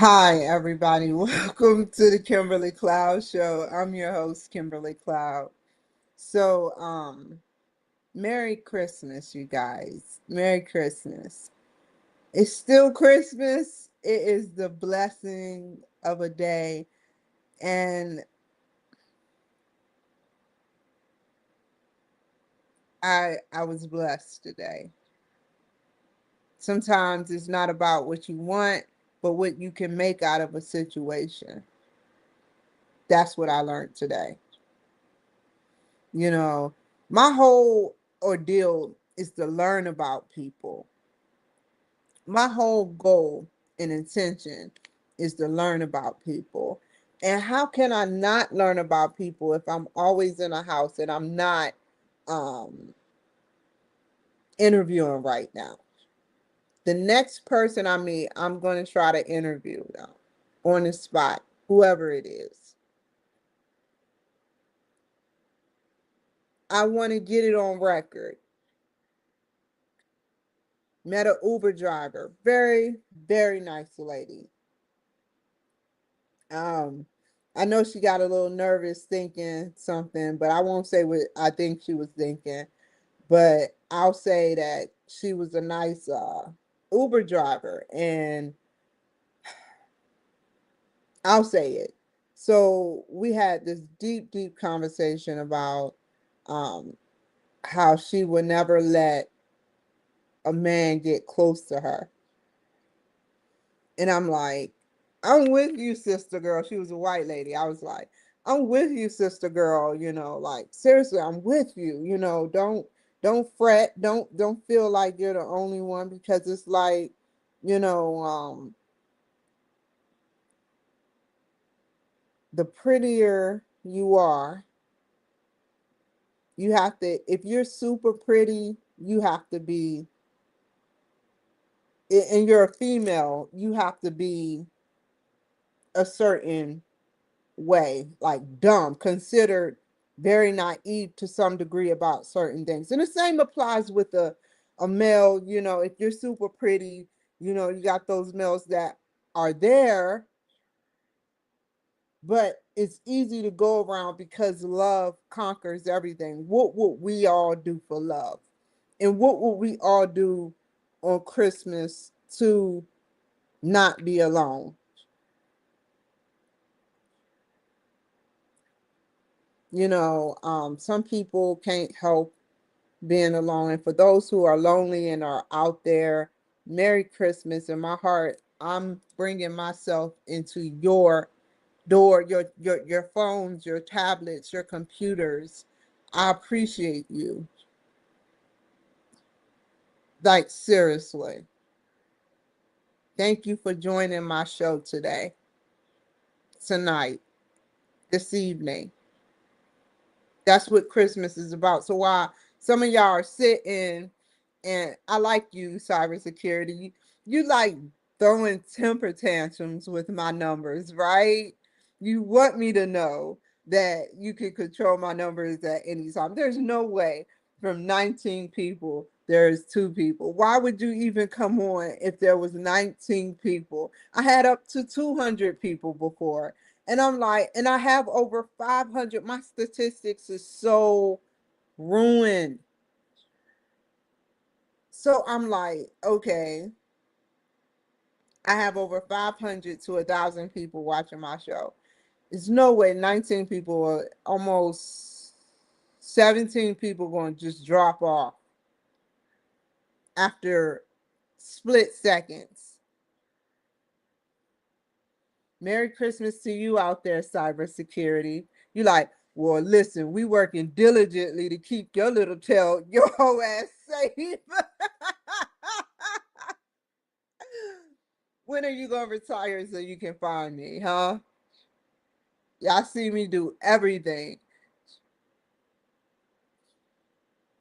Hi, everybody. Welcome to the Kimberly Cloud Show. I'm your host, Kimberly Cloud. So, Merry Christmas, you guys. Merry Christmas. It's still Christmas. It is the blessing of a day. And I was blessed today. Sometimes it's not about what you want, but what you can make out of a situation. That's what I learned today. You know, my whole ordeal is to learn about people. My whole goal and intention is to learn about people. And how can I not learn about people if I'm always in a house and I'm not um, interviewing right now? The next person I meet, I'm going to try to interview them on the spot, whoever it is. I want to get it on record. Met a Uber driver, very, very nice lady. Um, I know she got a little nervous thinking something, but I won't say what I think she was thinking. But I'll say that she was a nice Uber driver, and I'll say it. So we had this deep, deep conversation about um, how she would never let a man get close to her. And I'm like, I'm with you, sister girl. She was a white lady. I was like, I'm with you, sister girl. Like seriously, I'm with you. Don't fret. Don't feel like you're the only one because it's like, you know, the prettier you are, you have to. If you're super pretty, you have to be, and you're a female, you have to be a certain way, like dumb, considered very naive to some degree about certain things. And the same applies with a male. If you're super pretty, you got those males that are there, but it's easy to go around because love conquers everything. What would we all do for love? And what would we all do on Christmas to not be alone? Some people can't help being alone. And for those who are lonely and are out there, Merry Christmas. In my heart, I'm bringing myself into your door, your phones, your tablets, your computers. I appreciate you. Like, seriously. Thank you for joining my show today, tonight, this evening. That's what Christmas is about. So while some of y'all are sitting, and I like you, cybersecurity, you like throwing temper tantrums with my numbers, right? You want me to know that you can control my numbers at any time. There's no way from 19 people there's two people. Why would you even come on if there was 19 people? I had up to 200 people before. And I'm like, and I have over 500. My statistics is so ruined. So I'm like, okay, I have over 500 to 1,000 people watching my show. There's no way 19 people or almost 17 people going to just drop off after split seconds. Merry Christmas to you out there, cybersecurity. You like, well, listen, we working diligently to keep your little tail, your whole ass safe. When are you gonna retire so you can find me, huh? Y'all see me do everything.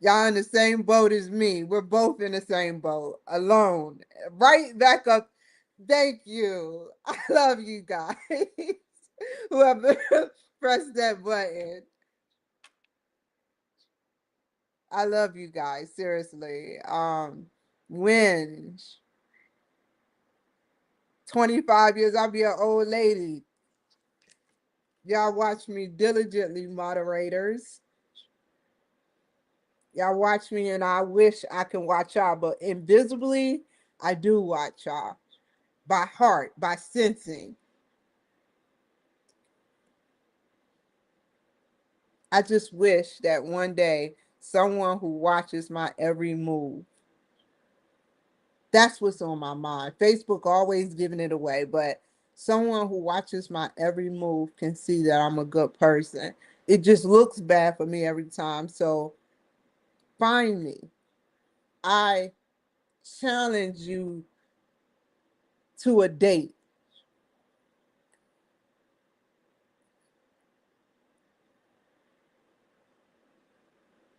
Y'all in the same boat as me. We're both in the same boat, alone. Right back up. Thank you. I love you guys. Whoever pressed that button. I love you guys, seriously. When 25 years, I'll be an old lady. Y'all watch me diligently, moderators. Y'all watch me, and I wish I can watch y'all, but invisibly, I do watch y'all by heart, by sensing. I just wish that one day someone who watches my every move, that's what's on my mind. Facebook always giving it away, but someone who watches my every move can see that I'm a good person. It just looks bad for me every time. So find me. I challenge you to a date.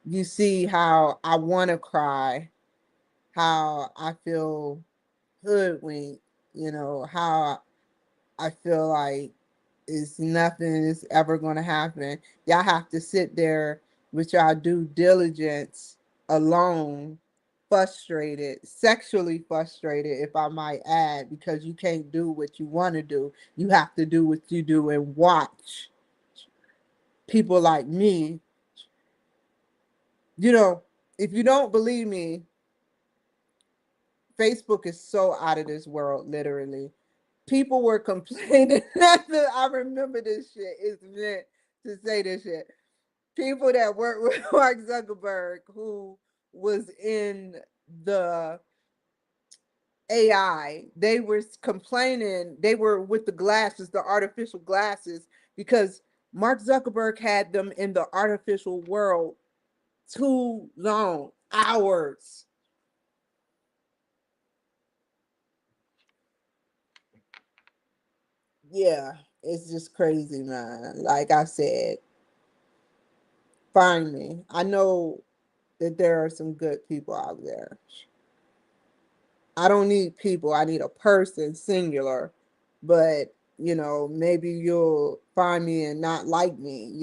You see how I want to cry, how I feel hoodwinked, how I feel like it's nothing is ever going to happen. Y'all have to sit there with y'all due diligence alone, frustrated, sexually frustrated, if I might add, because you can't do what you want to do. You have to do what you do and watch people like me. If you don't believe me, Facebook is so out of this world, literally. People were complaining. I remember this shit. It's meant to say this shit. People that work with Mark Zuckerberg, who was in the AI, they were complaining. They were with the glasses, the artificial glasses, because Mark Zuckerberg had them in the artificial world too long, hours. Yeah, it's just crazy, man. Like I said, find me. I know that there are some good people out there. I don't need people. I need a person, singular. But, maybe you'll find me and not like me.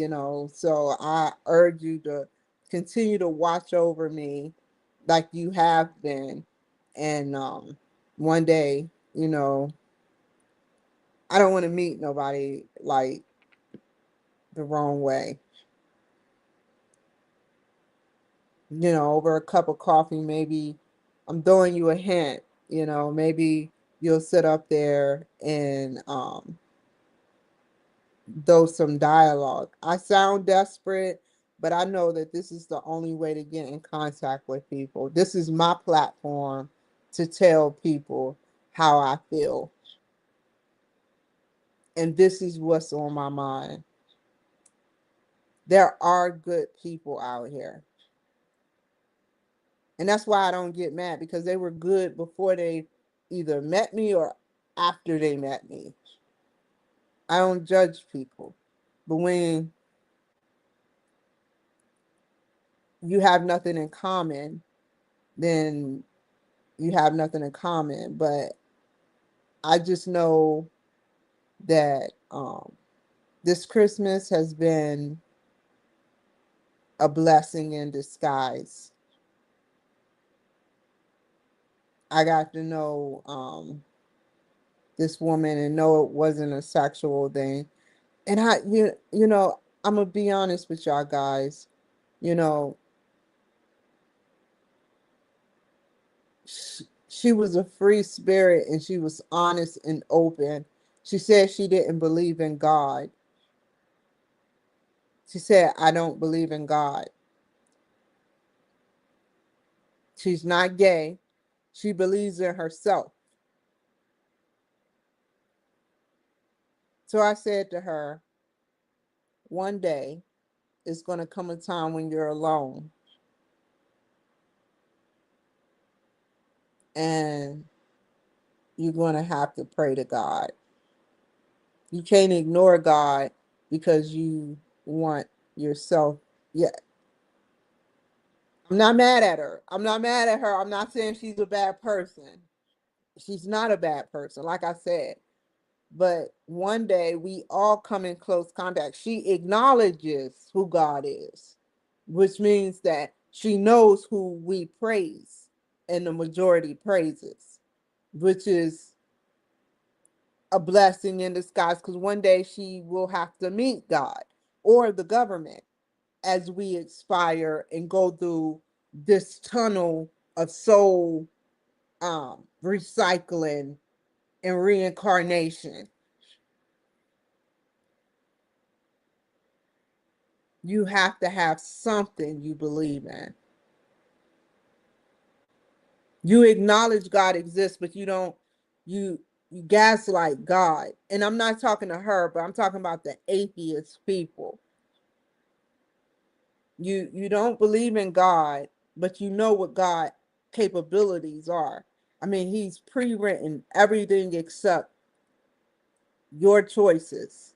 So I urge you to continue to watch over me like you have been. And one day, I don't want to meet nobody like the wrong way. Over a cup of coffee, maybe I'm throwing you a hint, maybe you'll sit up there and throw some dialogue. I sound desperate, but I know that this is the only way to get in contact with people. This is my platform to tell people how I feel. And this is what's on my mind. There are good people out here. And that's why I don't get mad, because they were good before they either met me or after they met me. I don't judge people. But when you have nothing in common, then you have nothing in common. But I just know that this Christmas has been a blessing in disguise. I got to know this woman and know it wasn't a sexual thing. And I'm gonna be honest with y'all guys. You know, she was a free spirit and she was honest and open. She said she didn't believe in God. She said, I don't believe in God. She's not gay. She believes in herself. So I said to her, one day it's going to come a time when you're alone and you're going to have to pray to God. You can't ignore God because you want yourself. Yeah, I'm not mad at her. I'm not mad at her. I'm not saying she's a bad person. She's not a bad person, like I said. But one day we all come in close contact. She acknowledges who God is, which means that she knows who we praise and the majority praises, which is a blessing in disguise, because one day she will have to meet God or the government as we expire and go through this tunnel of soul recycling and reincarnation. You have to have something you believe in. You acknowledge God exists, but you don't, you gaslight God. And I'm not talking to her, but I'm talking about the atheist people. You don't believe in God, but you know what God capabilities are. I mean, he's pre-written everything except your choices.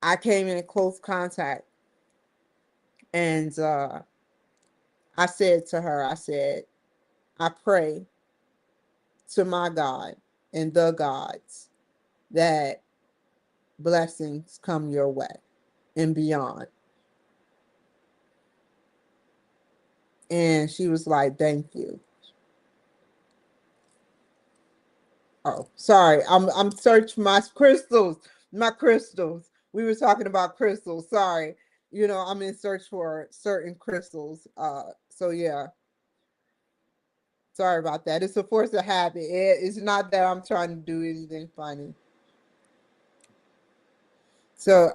I came in close contact, and I said to her, I said, I pray to my God and the gods that blessings come your way and beyond. And she was like, thank you. Oh, sorry. I'm searching my crystals. My crystals. We were talking about crystals. Sorry. I'm in search for certain crystals. So yeah. Sorry about that. It's a force of habit. It's not that I'm trying to do anything funny. So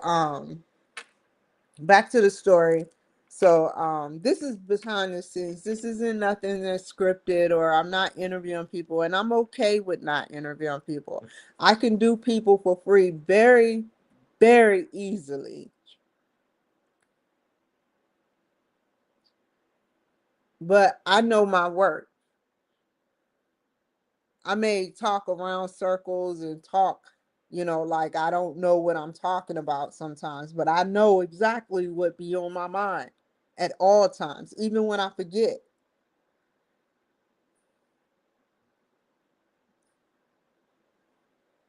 back to the story. So this is behind the scenes. This isn't nothing that's scripted, or I'm not interviewing people, and I'm okay with not interviewing people. I can do people for free very, very easily. But I know my work. I may talk around circles and talk, like I don't know what I'm talking about sometimes, but I know exactly what be on my mind at all times, even when I forget.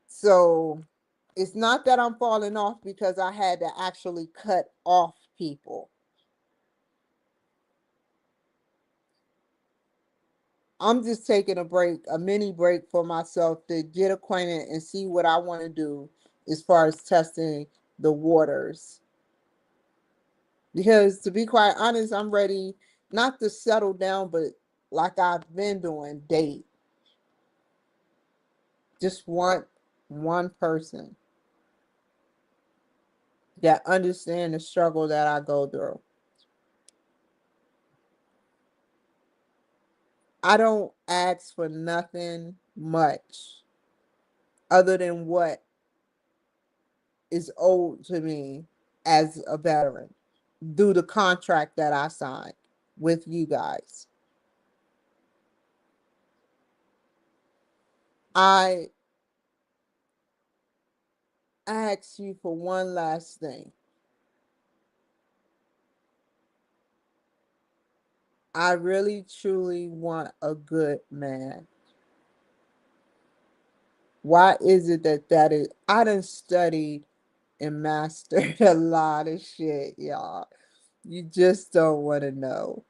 So it's not that I'm falling off because I had to actually cut off people. I'm just taking a break, a mini break for myself to get acquainted and see what I want to do as far as testing the waters. Because to be quite honest, I'm ready not to settle down, but like I've been doing, date. Just want one person that understand the struggle that I go through. I don't ask for nothing much other than what is owed to me as a veteran due the contract that I signed with you guys. I ask you for one last thing. I really truly want a good man. Why is it that is? I done studied and mastered a lot of shit, y'all. You just don't want to know.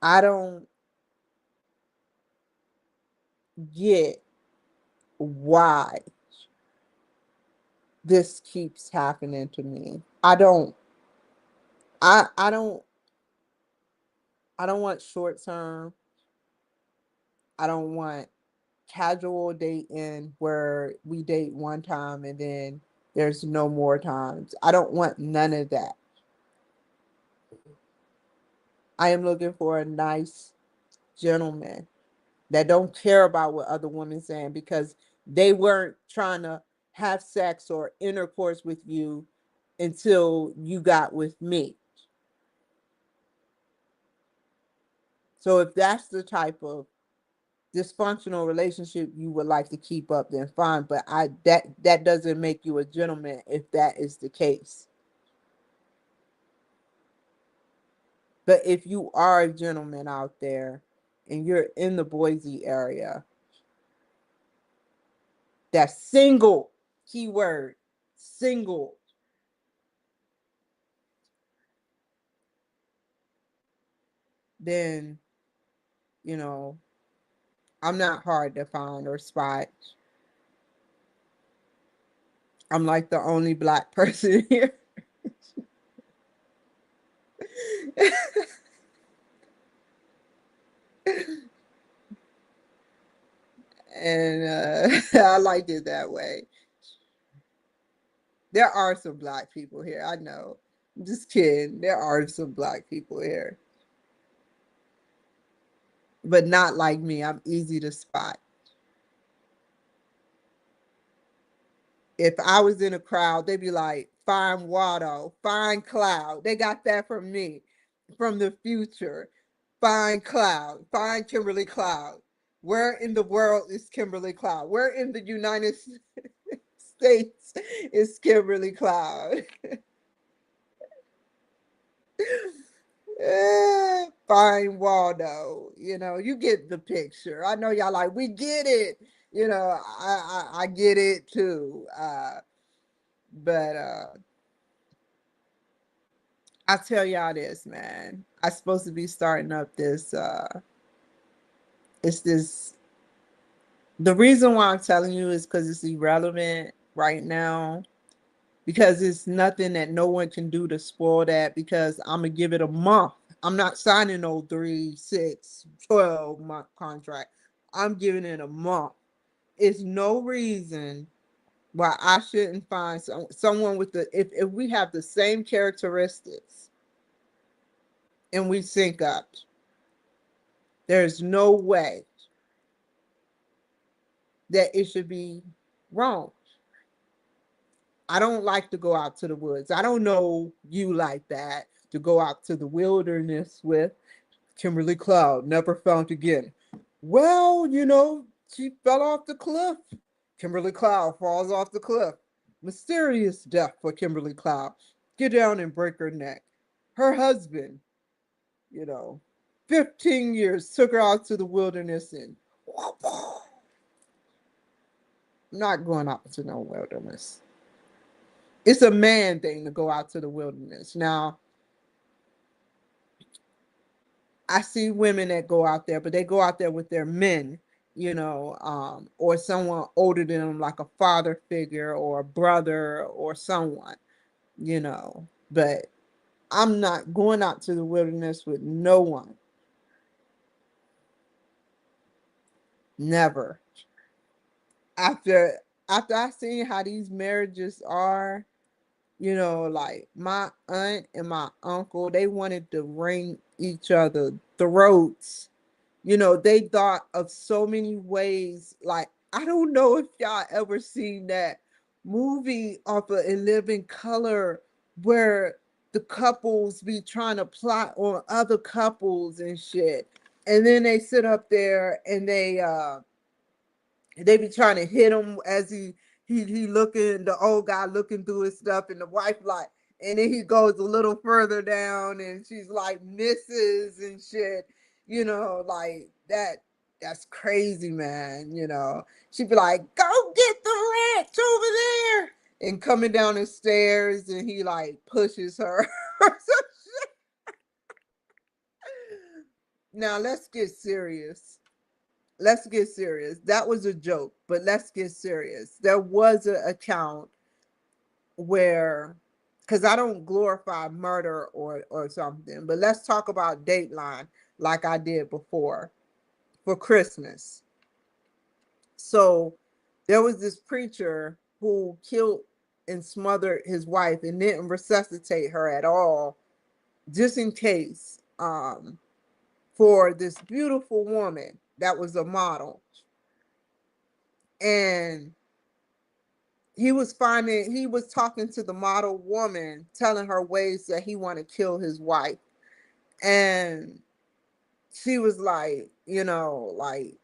I don't get why this keeps happening to me. I don't I don't want short term. I don't want casual dating where we date one time and then there's no more times. I don't want none of that. I am looking for a nice gentleman that don't care about what other women saying because they weren't trying to have sex or intercourse with you until you got with me. So if that's the type of dysfunctional relationship you would like to keep up, then fine. But that doesn't make you a gentleman if that is the case. But if you are a gentleman out there and you're in the Boise area, that's single, keyword, single. then, you know, I'm not hard to find or spot. I'm like the only Black person here. And I like it that way. There are some Black people here. I know. I'm just kidding. There are some Black people here, but not like me. I'm easy to spot. If I was in a crowd, they'd be like, "Fine Watto, fine Cloud." They got that from me, from the future. Fine Cloud, fine Kimberly Cloud. Where in the world is Kimberly Cloud? Where in the United States is Kimberly Cloud? Fine Waldo. You get the picture. I know y'all like, we get it. I get it too. But I tell y'all this, man. I'm supposed to be starting up this. It's this. The reason why I'm telling you is because it's irrelevant right now. Because it's nothing that no one can do to spoil that. Because I'm gonna give it a month. I'm not signing no 3, 6, 12-month contract. I'm giving it a month. It's no reason why I shouldn't find someone with if we have the same characteristics and we sync up. There's no way that it should be wrong. I don't like to go out to the woods. I don't know you like that, to go out to the wilderness with. Kimberly Cloud never found again. Well, she fell off the cliff. Kimberly Cloud falls off the cliff. Mysterious death for Kimberly Cloud. Get down and break her neck. Her husband, you know, 15 years took her out to the wilderness and I'm not going out to no wilderness. It's a man thing to go out to the wilderness. Now, I see women that go out there, but they go out there with their men, or someone older than them, like a father figure or a brother or someone, But I'm not going out to the wilderness with no one. Never. After after I seen how these marriages are, like my aunt and my uncle, they wanted to wring each other throats. They thought of so many ways. Like, I don't know if y'all ever seen that movie off of In Living Color where the couples be trying to plot on other couples and shit. And then they sit up there and they be trying to hit him as he looking, the old guy looking through his stuff, and the wife like, and then he goes a little further down and she's like misses and shit, like that's crazy, man. She'd be like, go get the ranch over there, and coming down the stairs and he like pushes her. Now let's get serious. Let's get serious. That was a joke, but let's get serious. There was an account where, because I don't glorify murder or something, but let's talk about Dateline like I did before for Christmas. So there was this preacher who killed and smothered his wife and didn't resuscitate her at all, just in case, for this beautiful woman that was a model. And he was talking to the model woman, telling her ways that he wanted to kill his wife. And she was like, like,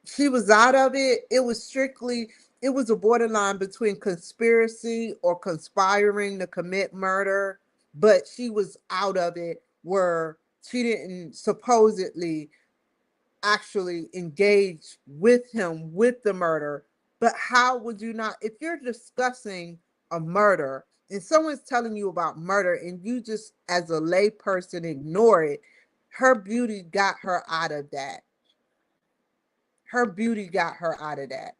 she was out of it. It was a borderline between conspiracy or conspiring to commit murder, but she was out of it where she didn't supposedly actually engage with him with the murder. But how would you not, if you're discussing a murder and someone's telling you about murder and you just as a lay person ignore it, her beauty got her out of that. Her beauty got her out of that.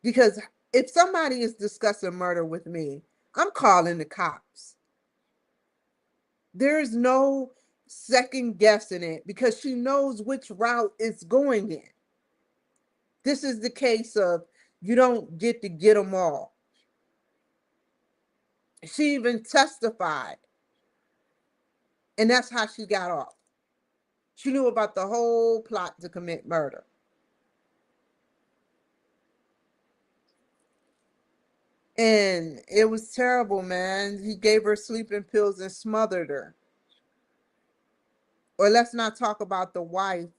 Because if somebody is discussing murder with me, I'm calling the cops. There's no second guessing it because she knows which route it's going in. This is the case of you don't get to get them all. She even testified, and that's how she got off. She knew about the whole plot to commit murder. And it was terrible, man. He gave her sleeping pills and smothered her. Or let's not talk about the wife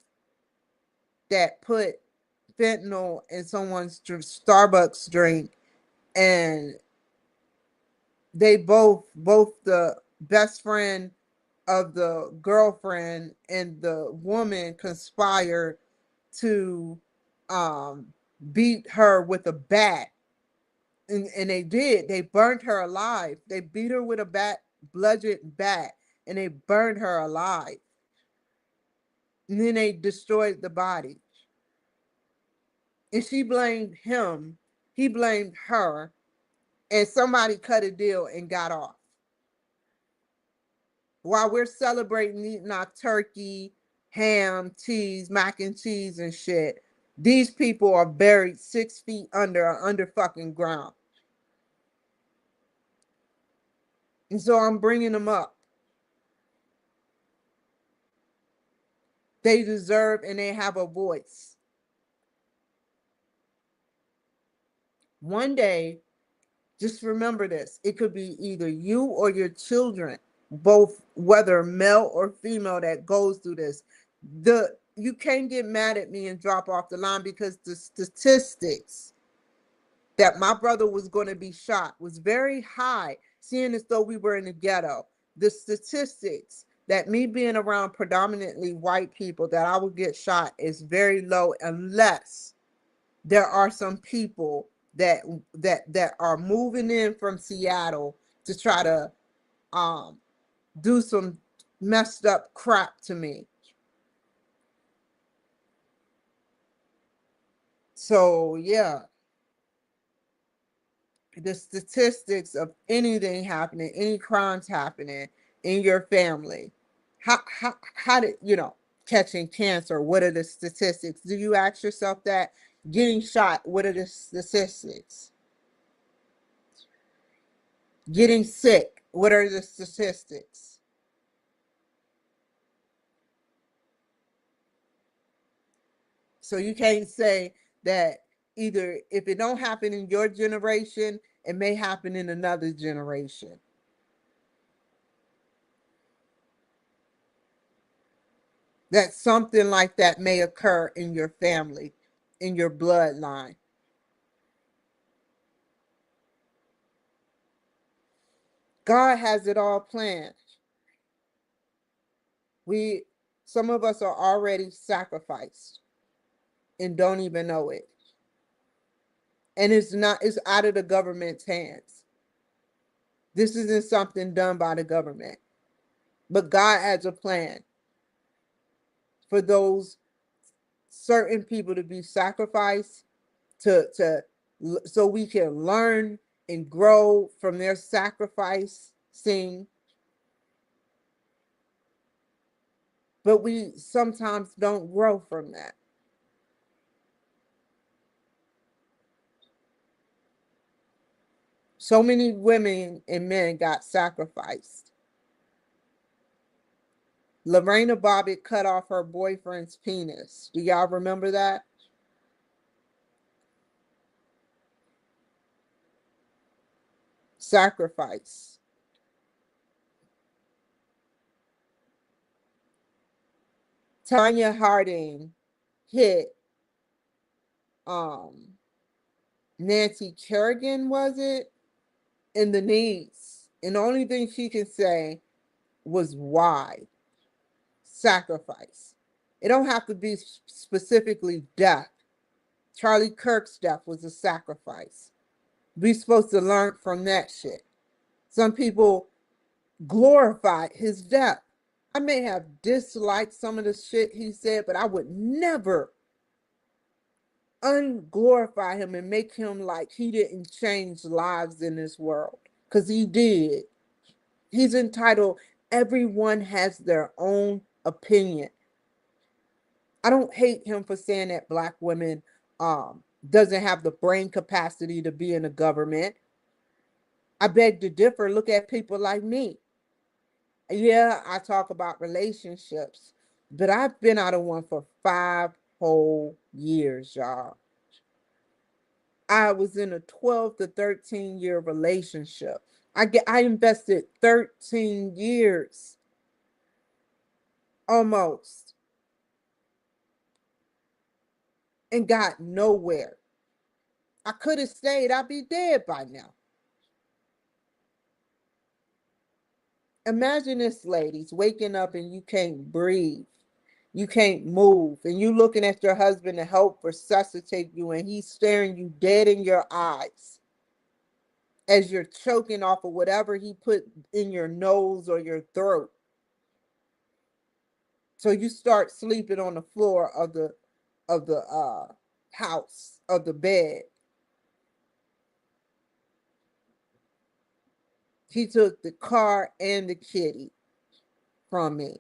that put fentanyl in someone's Starbucks drink, and they both the best friend of the girlfriend and the woman conspired to beat her with a bat. And they did. They burned her alive. They beat her with a bludgeoned bat, and they burned her alive. And then they destroyed the body. And she blamed him. He blamed her. And somebody cut a deal and got off. While we're celebrating eating our turkey, ham, cheese, mac and cheese and shit, these people are buried 6 feet under fucking ground. And so I'm bringing them up. They deserve and they have a voice. One day, just remember this. It could be either you or your children, both whether male or female, that goes through this. You can't get mad at me and drop off the line because the statistics that my brother was going to be shot was very high, seeing as though we were in the ghetto. The statistics that me being around predominantly white people that I would get shot is very low, unless there are some people that are moving in from Seattle to try to do some messed up crap to me. So yeah, the statistics of anything happening, any crimes happening in your family, how did catching cancer? What are the statistics? Do you ask yourself that? Getting shot, what are the statistics? Getting sick, what are the statistics? So you can't say that either if it don't happen in your generation, it may happen in another generation. That something like that may occur in your family, in your bloodline. God has it all planned. Some of us are already sacrificed and don't even know it. And it's out of the government's hands. This isn't something done by the government. But God has a plan for those certain people to be sacrificed so we can learn and grow from their sacrificing. But we sometimes don't grow from that. So many women and men got sacrificed. Lorena Bobbitt cut off her boyfriend's penis. Do y'all remember that? Sacrifice. Tanya Harding hit Nancy Kerrigan, was it? In the knees. And the only thing she can say was why. Sacrifice. It don't have to be specifically death. Charlie Kirk's death was a sacrifice. We're supposed to learn from that shit. Some people glorified his death. I may have disliked some of the shit he said, but I would never unglorify him and make him like he didn't change lives in this world, because he did. He's entitled. Everyone has their own opinion. I don't hate him for saying that black women doesn't have the brain capacity to be in the government. I beg to differ. Look at people like me. Yeah, I talk about relationships, but I've been out of one for 5 whole years, y'all. I was in a 12 to 13 year relationship. I invested 13 years almost and got nowhere. I could have stayed, I'd be dead by now. Imagine this, ladies, waking up and you can't breathe. You can't move, and you looking at your husband to help resuscitate you, and he's staring you dead in your eyes as you're choking off of whatever he put in your nose or your throat. So you start sleeping on the floor of the house, of the bed. He took the car and the kitty from me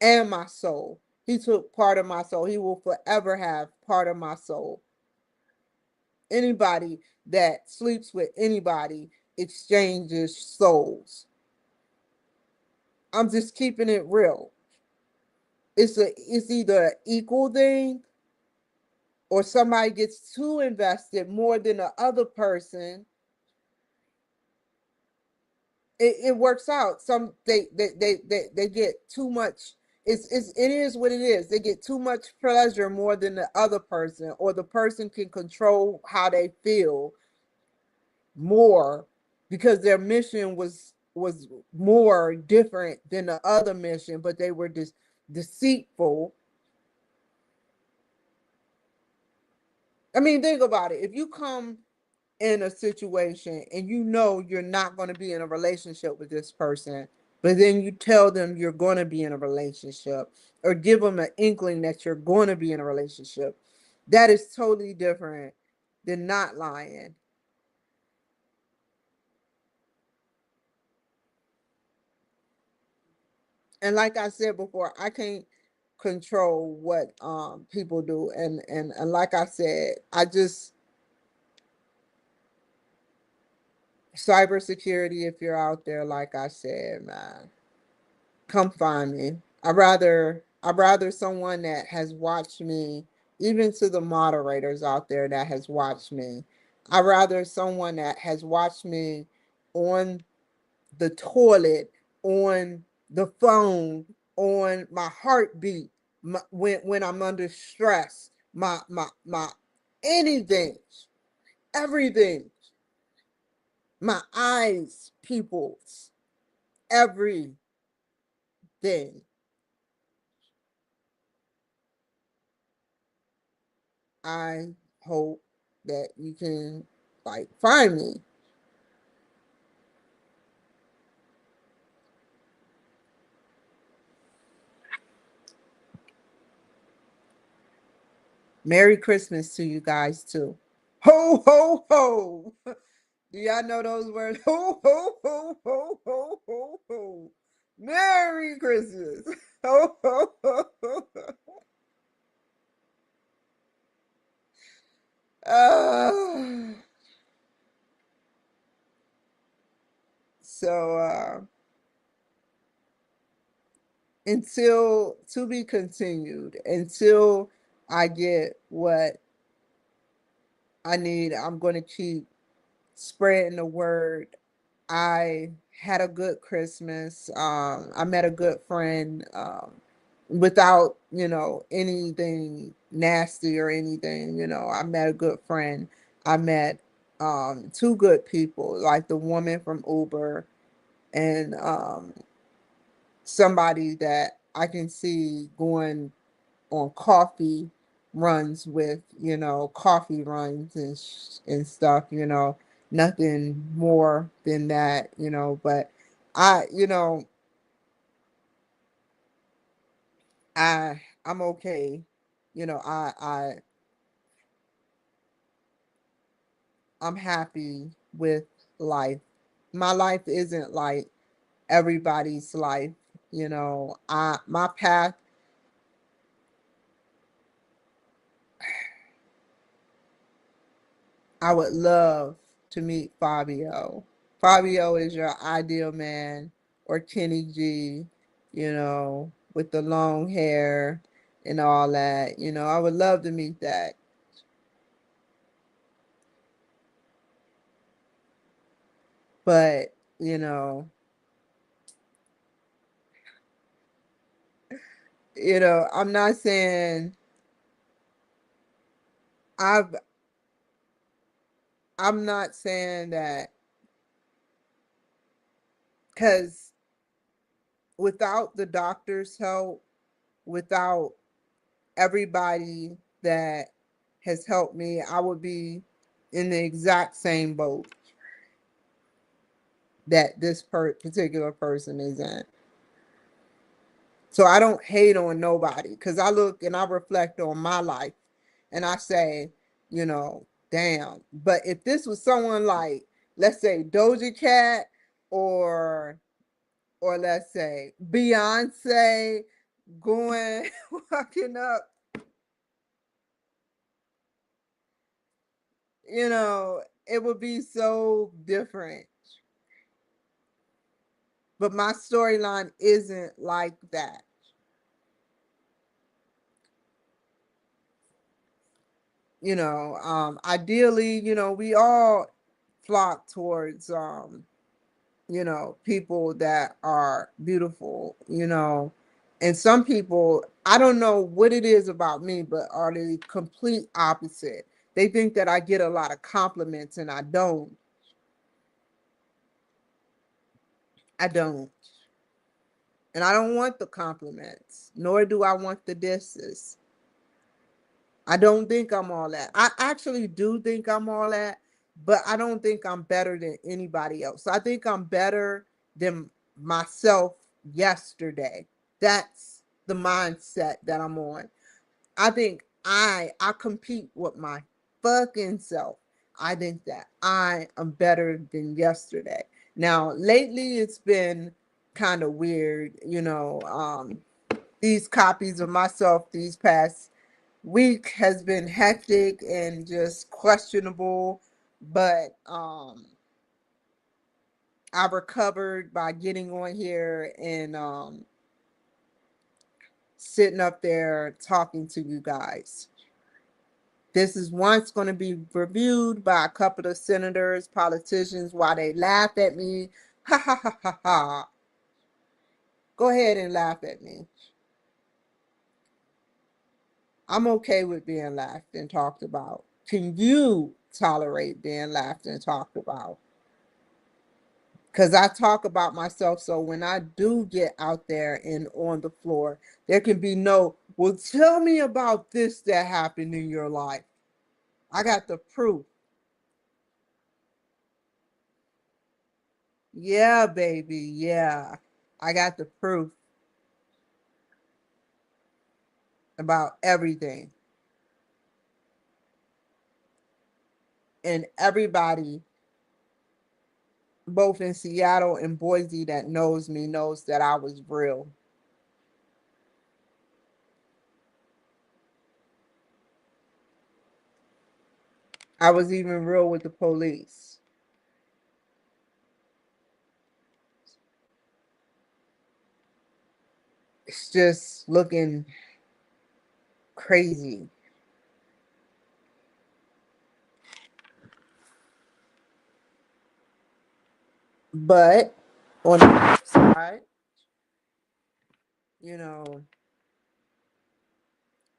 and my soul. He took part of my soul. He will forever have part of my soul. Anybody that sleeps with anybody exchanges souls. I'm just keeping it real. It's either an equal thing, or somebody gets too invested more than the other person. It works out. Some they get too much. It is what it is. They get too much pleasure more than the other person, or the person can control how they feel more because their mission was more different than the other mission, but they were just deceitful. I mean, think about it. If you come in a situation and you know you're not going to be in a relationship with this person, but then you tell them you're going to be in a relationship, or give them an inkling that you're going to be in a relationship, that is totally different than not lying. And like I said before, I can't control what people do, and like I said, I just, cybersecurity, if you're out there, like I said, man, come find me. I'd rather someone that has watched me, even to the moderators out there that has watched me. I'd rather someone that has watched me on the toilet, on the phone, on my heartbeat, when I'm under stress, my anything, everything, my eyes, pupils, everything. I hope that you can like find me. Merry Christmas to you guys too. Ho ho ho. Do y'all know those words? Ho ho ho ho ho ho ho. Merry Christmas. Ho ho ho ho. Uh, so until, to be continued, until I get what I need, I'm going to keep spreading the word. I had a good Christmas. I met a good friend, without, anything nasty or anything. I met a good friend. I met two good people, like the woman from Uber, and somebody that I can see going on coffee runs and stuff, nothing more than that, but I, you know, I'm okay. You know, I'm happy with life. My life isn't like everybody's life. You know, my path, I would love to meet Fabio. Fabio is your ideal man, or Kenny G, with the long hair and all that. I would love to meet that. But, I'm not saying I've I'm not saying that, because without the doctor's help, without everybody that has helped me, I would be in the exact same boat that this particular person is in. So I don't hate on nobody, because I look and I reflect on my life and I say, damn. But if this was someone like, let's say Doja Cat, or let's say Beyonce, going walking up, it would be so different. But my storyline isn't like that. Ideally, we all flock towards, people that are beautiful, and some people, I don't know what it is about me, but are the complete opposite. They think that I get a lot of compliments, and I don't. I don't. And I don't want the compliments, nor do I want the disses. I don't think I'm all that. I actually do think I'm all that, but I don't think I'm better than anybody else. I think I'm better than myself yesterday. That's the mindset that I'm on. I think I compete with my fucking self. I think that I am better than yesterday. Now, lately it's been kind of weird, these copies of myself these past week has been hectic and just questionable, but I recovered by getting on here and sitting up there talking to you guys. This is once going to be reviewed by a couple of senators, politicians, while they laugh at me. Ha ha ha ha ha. Go ahead and laugh at me. I'm okay with being laughed and talked about. Can you tolerate being laughed and talked about? Because I talk about myself. So when I do get out there and on the floor, there can be no, well, tell me about this that happened in your life. I got the proof. Yeah, baby. Yeah. I got the proof about everything. And everybody, both in Seattle and Boise, that knows me knows that I was real. I was even real with the police. It's just looking crazy. But on the flip side, you know,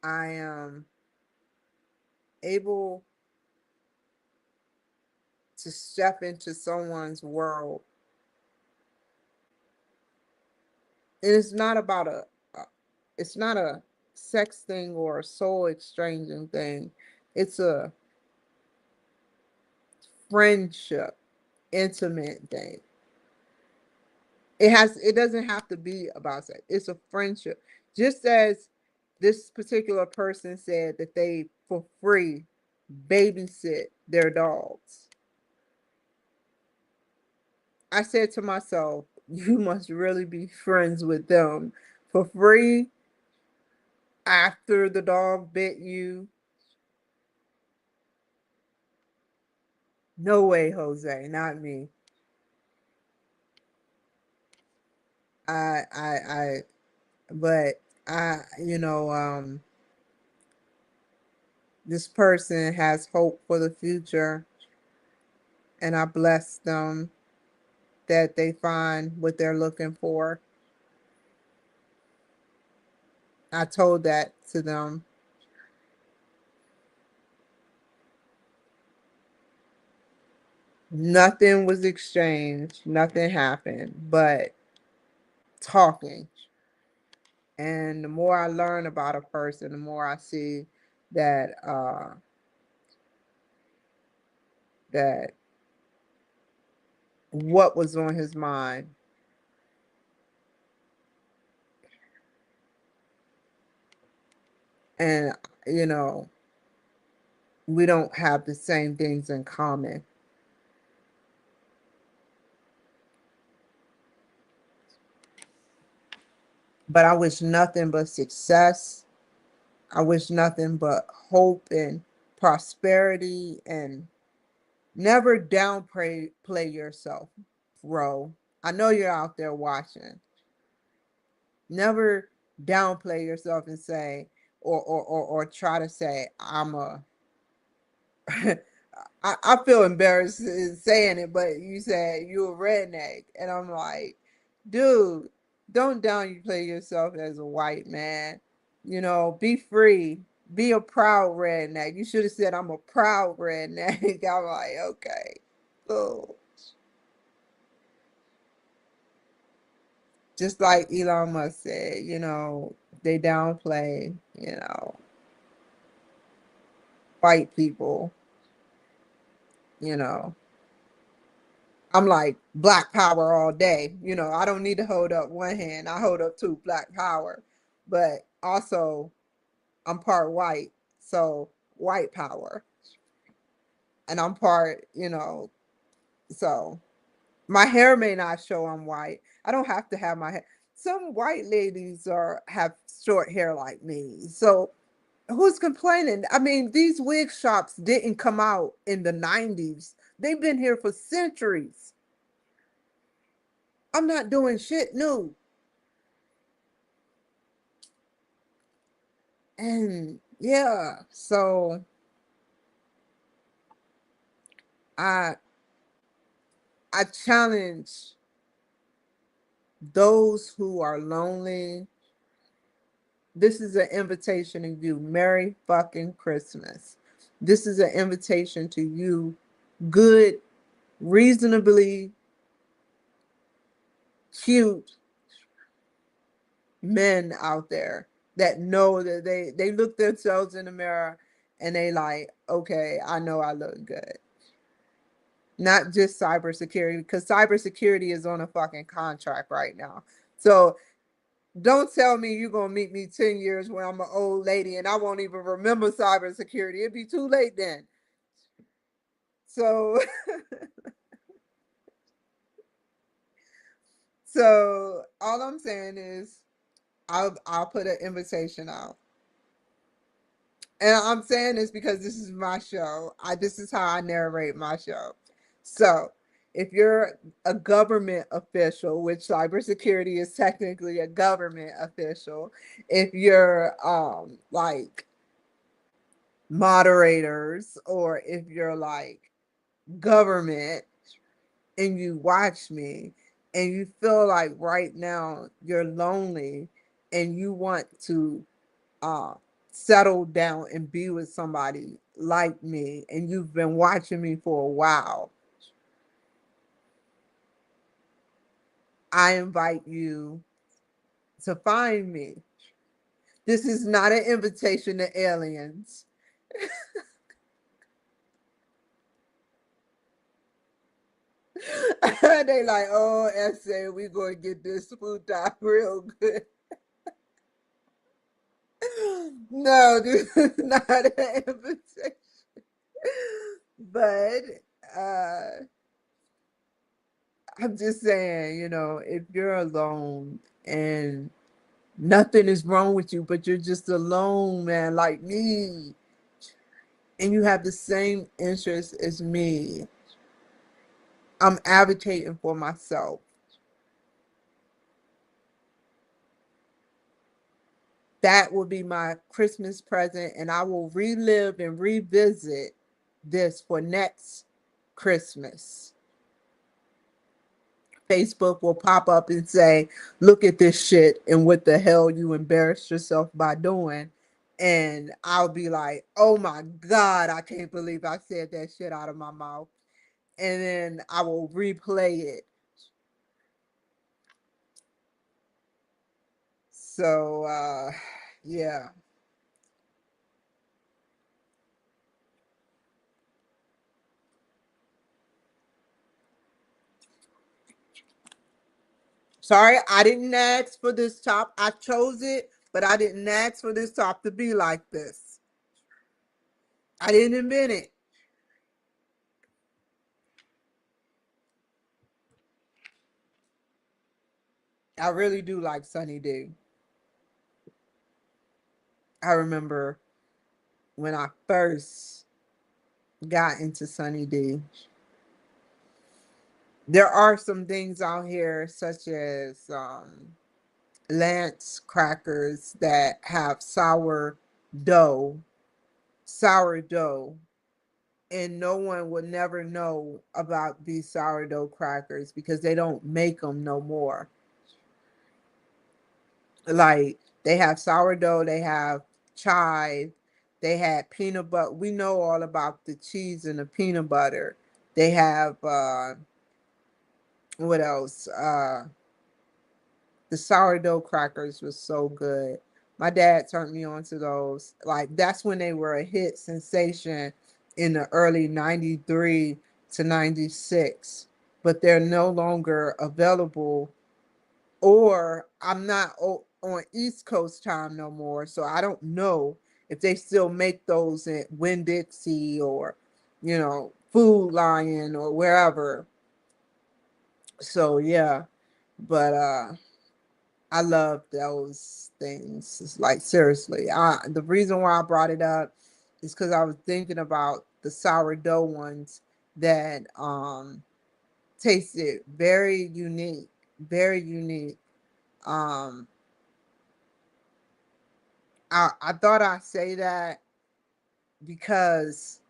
I am able to step into someone's world. And it's not a sex thing or a soul exchanging thing. It's a friendship, intimate thing. It doesn't have to be about sex. It's a friendship. Just as this particular person said that they for free babysit their dogs. I said to myself, you must really be friends with them for free after the dog bit you. No way, Jose, not me. I but this person has hope for the future, and I bless them that they find what they're looking for. I told that to them. Nothing was exchanged, nothing happened, but talking. And the more I learn about a person, the more I see that that what was on his mind. And you know, we don't have the same things in common. But I wish nothing but success. I wish nothing but hope and prosperity, and never downplay play yourself, bro. I know you're out there watching. Never downplay yourself and say, or try to say, I'm a I feel embarrassed saying it, but you said you a redneck, and I'm like, dude, don't downplay yourself as a white man. Be free, be a proud redneck. You should have said I'm a proud redneck. I'm like, okay, cool. Just like Elon Musk said, they downplay, white people, you know. I'm like black power all day. I don't need to hold up one hand. I hold up two, black power. But also I'm part white. So white power. And I'm part, so my hair may not show I'm white. I don't have to have my hair. Some white ladies have short hair like me. So who's complaining? I mean, these wig shops didn't come out in the 90s. They've been here for centuries. I'm not doing shit new. And yeah, so I I challenge those who are lonely. This is an invitation to you. Merry fucking Christmas. This is an invitation to you, good, reasonably cute men out there that know that they look themselves in the mirror and they like, okay, I know I look good. Not just cybersecurity, because cybersecurity is on a fucking contract right now. So don't tell me you're gonna meet me 10 years when I'm an old lady and I won't even remember cybersecurity. It'd be too late then. So so all I'm saying is I'll put an invitation out. And I'm saying this because this is my show. This is how I narrate my show. So, if you're a government official, which cybersecurity is technically a government official, if you're like moderators, or if you're like government and you watch me and you feel like right now you're lonely and you want to uh, settle down and be with somebody like me, and you've been watching me for a while, I invite you to find me. This is not an invitation to aliens. They like, oh, essay, we gonna get this food time real good. No, dude, it's not an invitation. But uh, I'm just saying, if you're alone and nothing is wrong with you, but you're just alone, man, like me, and you have the same interests as me, I'm advocating for myself. That will be my Christmas present, and I will relive and revisit this for next Christmas. Facebook will pop up and say, look at this shit and what the hell you embarrassed yourself by doing. And I'll be like, oh my God, I can't believe I said that shit out of my mouth. And then I will replay it. So, yeah. Sorry, I didn't ask for this top. I chose it, but I didn't ask for this top to be like this. I didn't invent it. I really do like Sunny D. I remember when I first got into Sunny D. There are some things out here, such as Lance crackers that have sourdough, and no one will never know about these sourdough crackers because they don't make them no more. Like they have sourdough, they have chive, they had peanut butter. We know all about the cheese and the peanut butter. They have what else? The sourdough crackers was so good. My dad turned me on to those. Like that's when they were a hit sensation in the early 93 to 96. But they're no longer available, or I'm not on East Coast time no more, so I don't know if they still make those at Winn Dixie or Food Lion or wherever. So yeah, but I love those things. It's like seriously. The reason why I brought it up is because I was thinking about the sourdough ones that tasted very unique, very unique. Um, I thought I'd say that because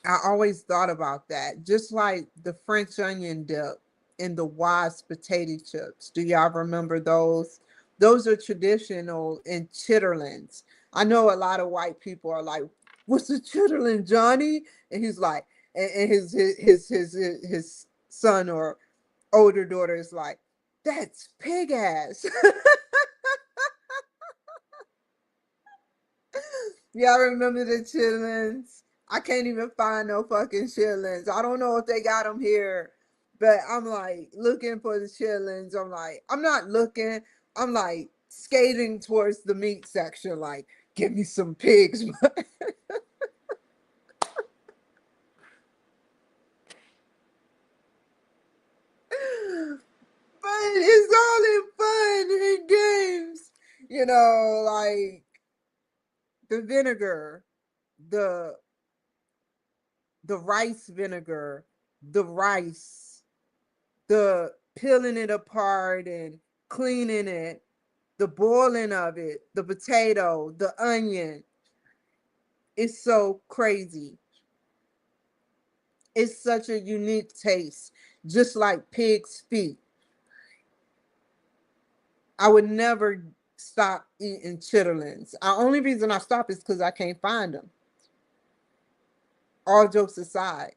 I always thought about that. Just like the French onion dip and the Wise potato chips. Do y'all remember those? Those are traditional in chitterlings. I know a lot of white people are like, "What's a chitterling, Johnny?" And he's like, and his son or older daughter is like, "That's pig ass." Y'all remember the chillins? I can't even find no fucking chillins. I don't know if they got them here, but I'm like looking for the chillins. I'm like, I'm not looking. I'm like skating towards the meat section. Like, give me some pigs. But it's all in fun and games. Like the vinegar, the the rice vinegar, the rice, the peeling it apart and cleaning it, the boiling of it, the potato, the onion. It's so crazy. It's such a unique taste, just like pig's feet. I would never stop eating chitterlings. The only reason I stop is because I can't find them. All jokes aside,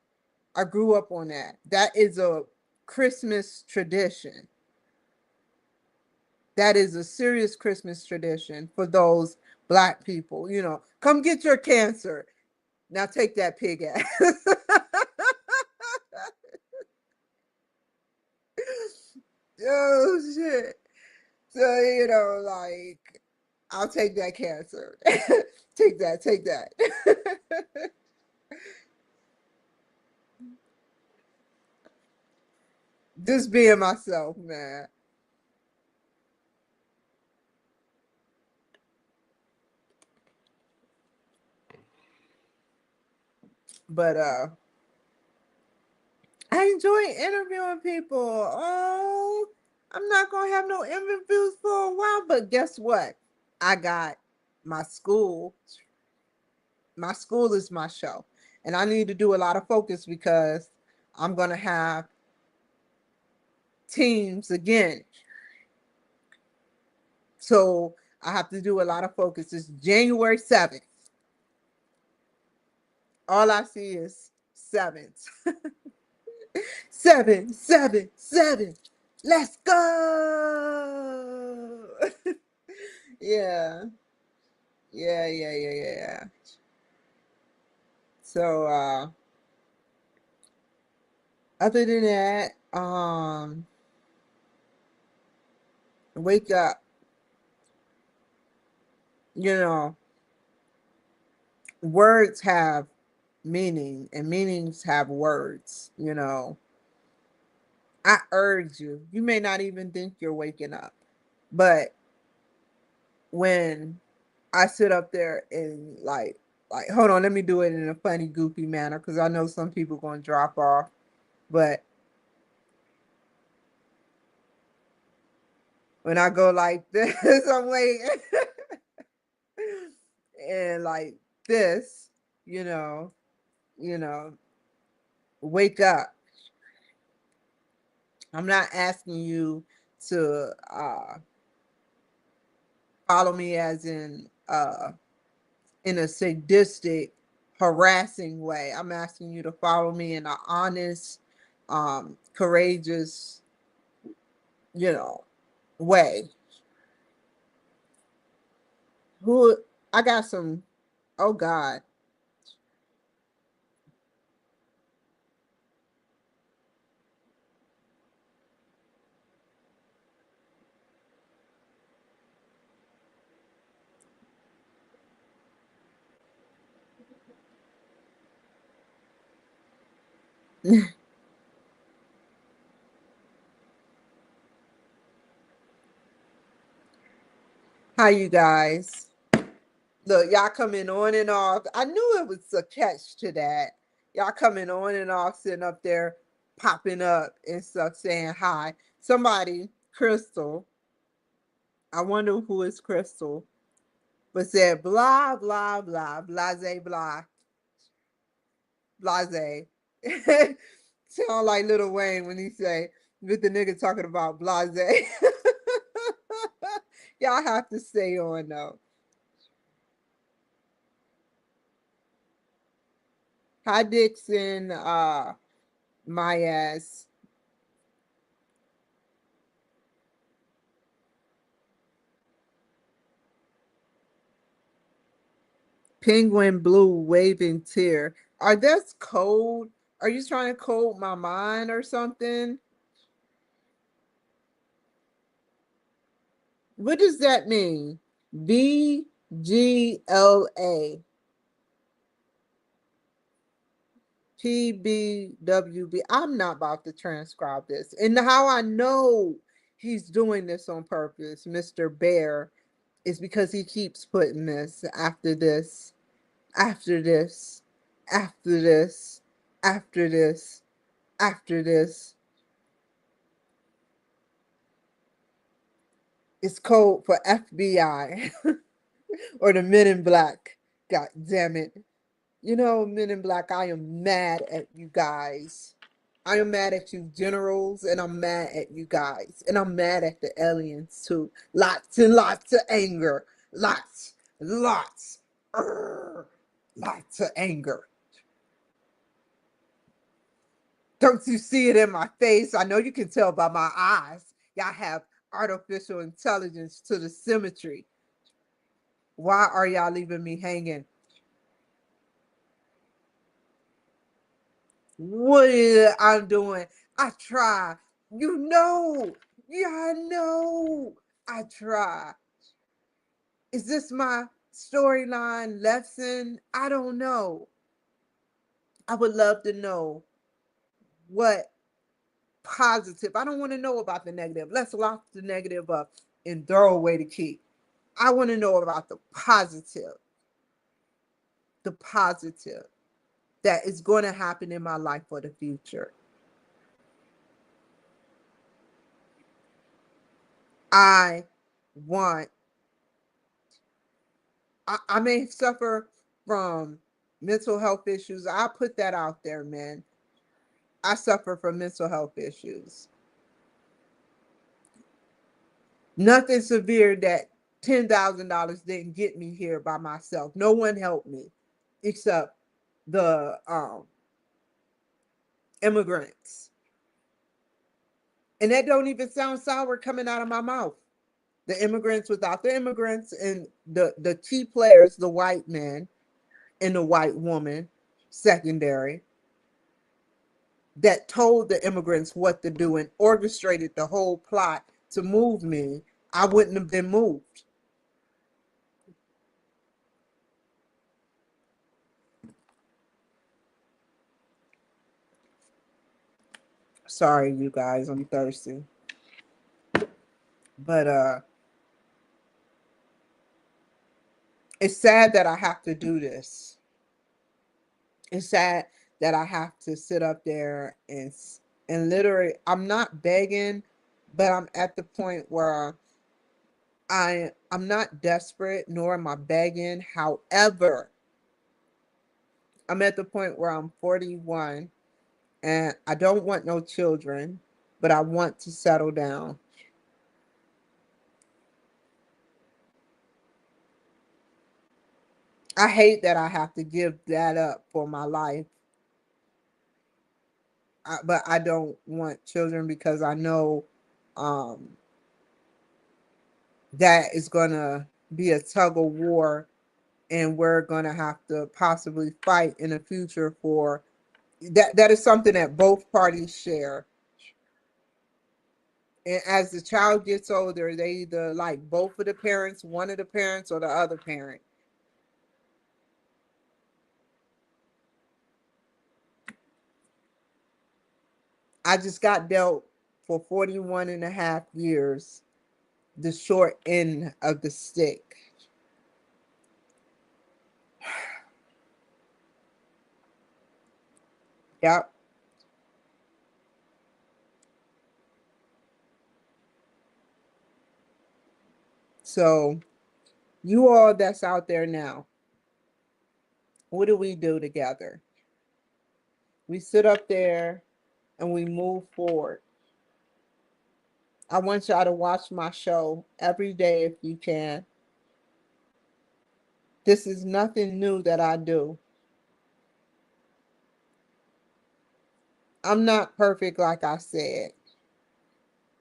I grew up on that. That is a Christmas tradition. That is a serious Christmas tradition for those Black people. Come get your cancer. Now take that pig ass. Oh shit. So, like, I'll take that cancer. Take that, take that. Just being myself, man. But I enjoy interviewing people. Oh, I'm not gonna have no interviews for a while, but guess what? I got my school. My school is my show. And I need to do a lot of focus because I'm gonna have teams again. So I have to do a lot of focus. It's January 7th. All I see is sevens. Seven, seven, seven. Let's go. Yeah. Yeah. So other than that, wake up, you know, words have meaning and meanings have words. I urge you. You may not even think you're waking up. But when I sit up there and like hold on, let me do it in a funny, goofy manner because I know some people gonna drop off. But when I go like this, I'm waiting. And like this, you know, you know, wake up. I'm not asking you to follow me as in a sadistic, harassing way. I'm asking you to follow me in an honest, courageous, you know, way. Who I got some, oh God. Hi, you guys. Look, y'all coming on and off. I knew it was a catch to that. Y'all coming on and off, sitting up there, popping up and stuff, saying hi. Somebody, Crystal, I wonder who is Crystal, but said blah, blah, blah, blase, blah, blase. Sound like Lil Wayne when he say, with the nigga talking about blase. Y'all have to stay on though. Hi Dixon, my ass. Penguin blue waving tear. Are this code? Are you trying to code my mind or something? What does that mean? VGLA. PBWB. I'm not about to transcribe this. And how I know he's doing this on purpose, Mr. Bear, is because he keeps putting this after this, after this, after this, after this, after this. It's code for FBI or the Men in Black. God damn it. Men in Black, I am mad at you guys. I am mad at you generals, and I'm mad at you guys. And I'm mad at the aliens too. Lots and lots of anger. Lots. Urgh. Lots of anger. Don't you see it in my face? I know you can tell by my eyes. Y'all have artificial intelligence to the symmetry. Why are y'all leaving me hanging? What is I'm doing? I try. You know, Yeah, I know. I try. Is this my storyline lesson? I don't know. I would love to know what positive. I don't want to know about the negative. Let's lock the negative up and throw away the key. I want to know about the positive that is going to happen in my life for the future. I want, I may suffer from mental health issues. I'll put that out there, man. I suffer from mental health issues. Nothing severe that $10,000 didn't get me here by myself. No one helped me except the immigrants. And that don't even sound sour coming out of my mouth. The immigrants without the immigrants and the key players, the white man and the white woman, secondary, that told the immigrants what to do and orchestrated the whole plot to move me, I wouldn't have been moved. Sorry, you guys, I'm thirsty. But it's sad that I have to do this. It's sad that I have to sit up there and literally I'm not begging, but I'm at the point where I'm not desperate nor am I begging. However, I'm at the point where I'm 41 and I don't want no children, but I want to settle down. I hate that I have to give that up for my life. But I don't want children because I know um, that is going to be a tug of war, and we're going to have to possibly fight in the future for that. That is something that both parties share. And as the child gets older, they either like both of the parents, one of the parents, or the other parent. I just got dealt for 41 and a half years the short end of the stick. Yep. So, you all that's out there now, what do we do together? We sit up there and we move forward. I want y'all to watch my show every day if you can. This is nothing new that I do. I'm not perfect, like I said.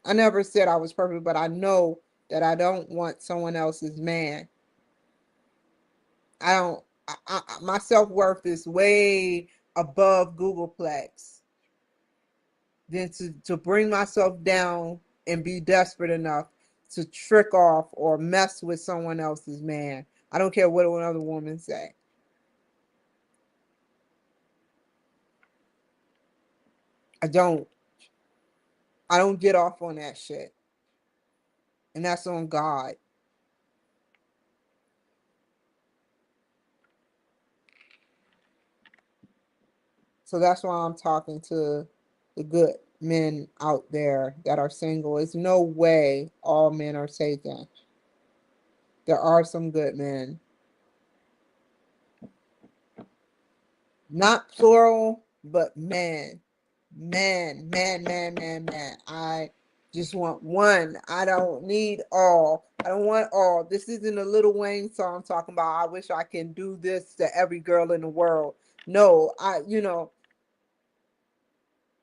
I never said I was perfect, but I know that I don't want someone else's man. I don't, my self worth is way above Googleplex than to bring myself down and be desperate enough to trick off or mess with someone else's man. I don't care what another woman say. I don't. I don't get off on that shit. And that's on God. So that's why I'm talking to the good men out there that are single. It's no way all men are taken. There are some good men. Not plural, but man. Man. I just want one. I don't need all. I don't want all. This isn't a Little Wayne song talking about I wish I can do this to every girl in the world. No,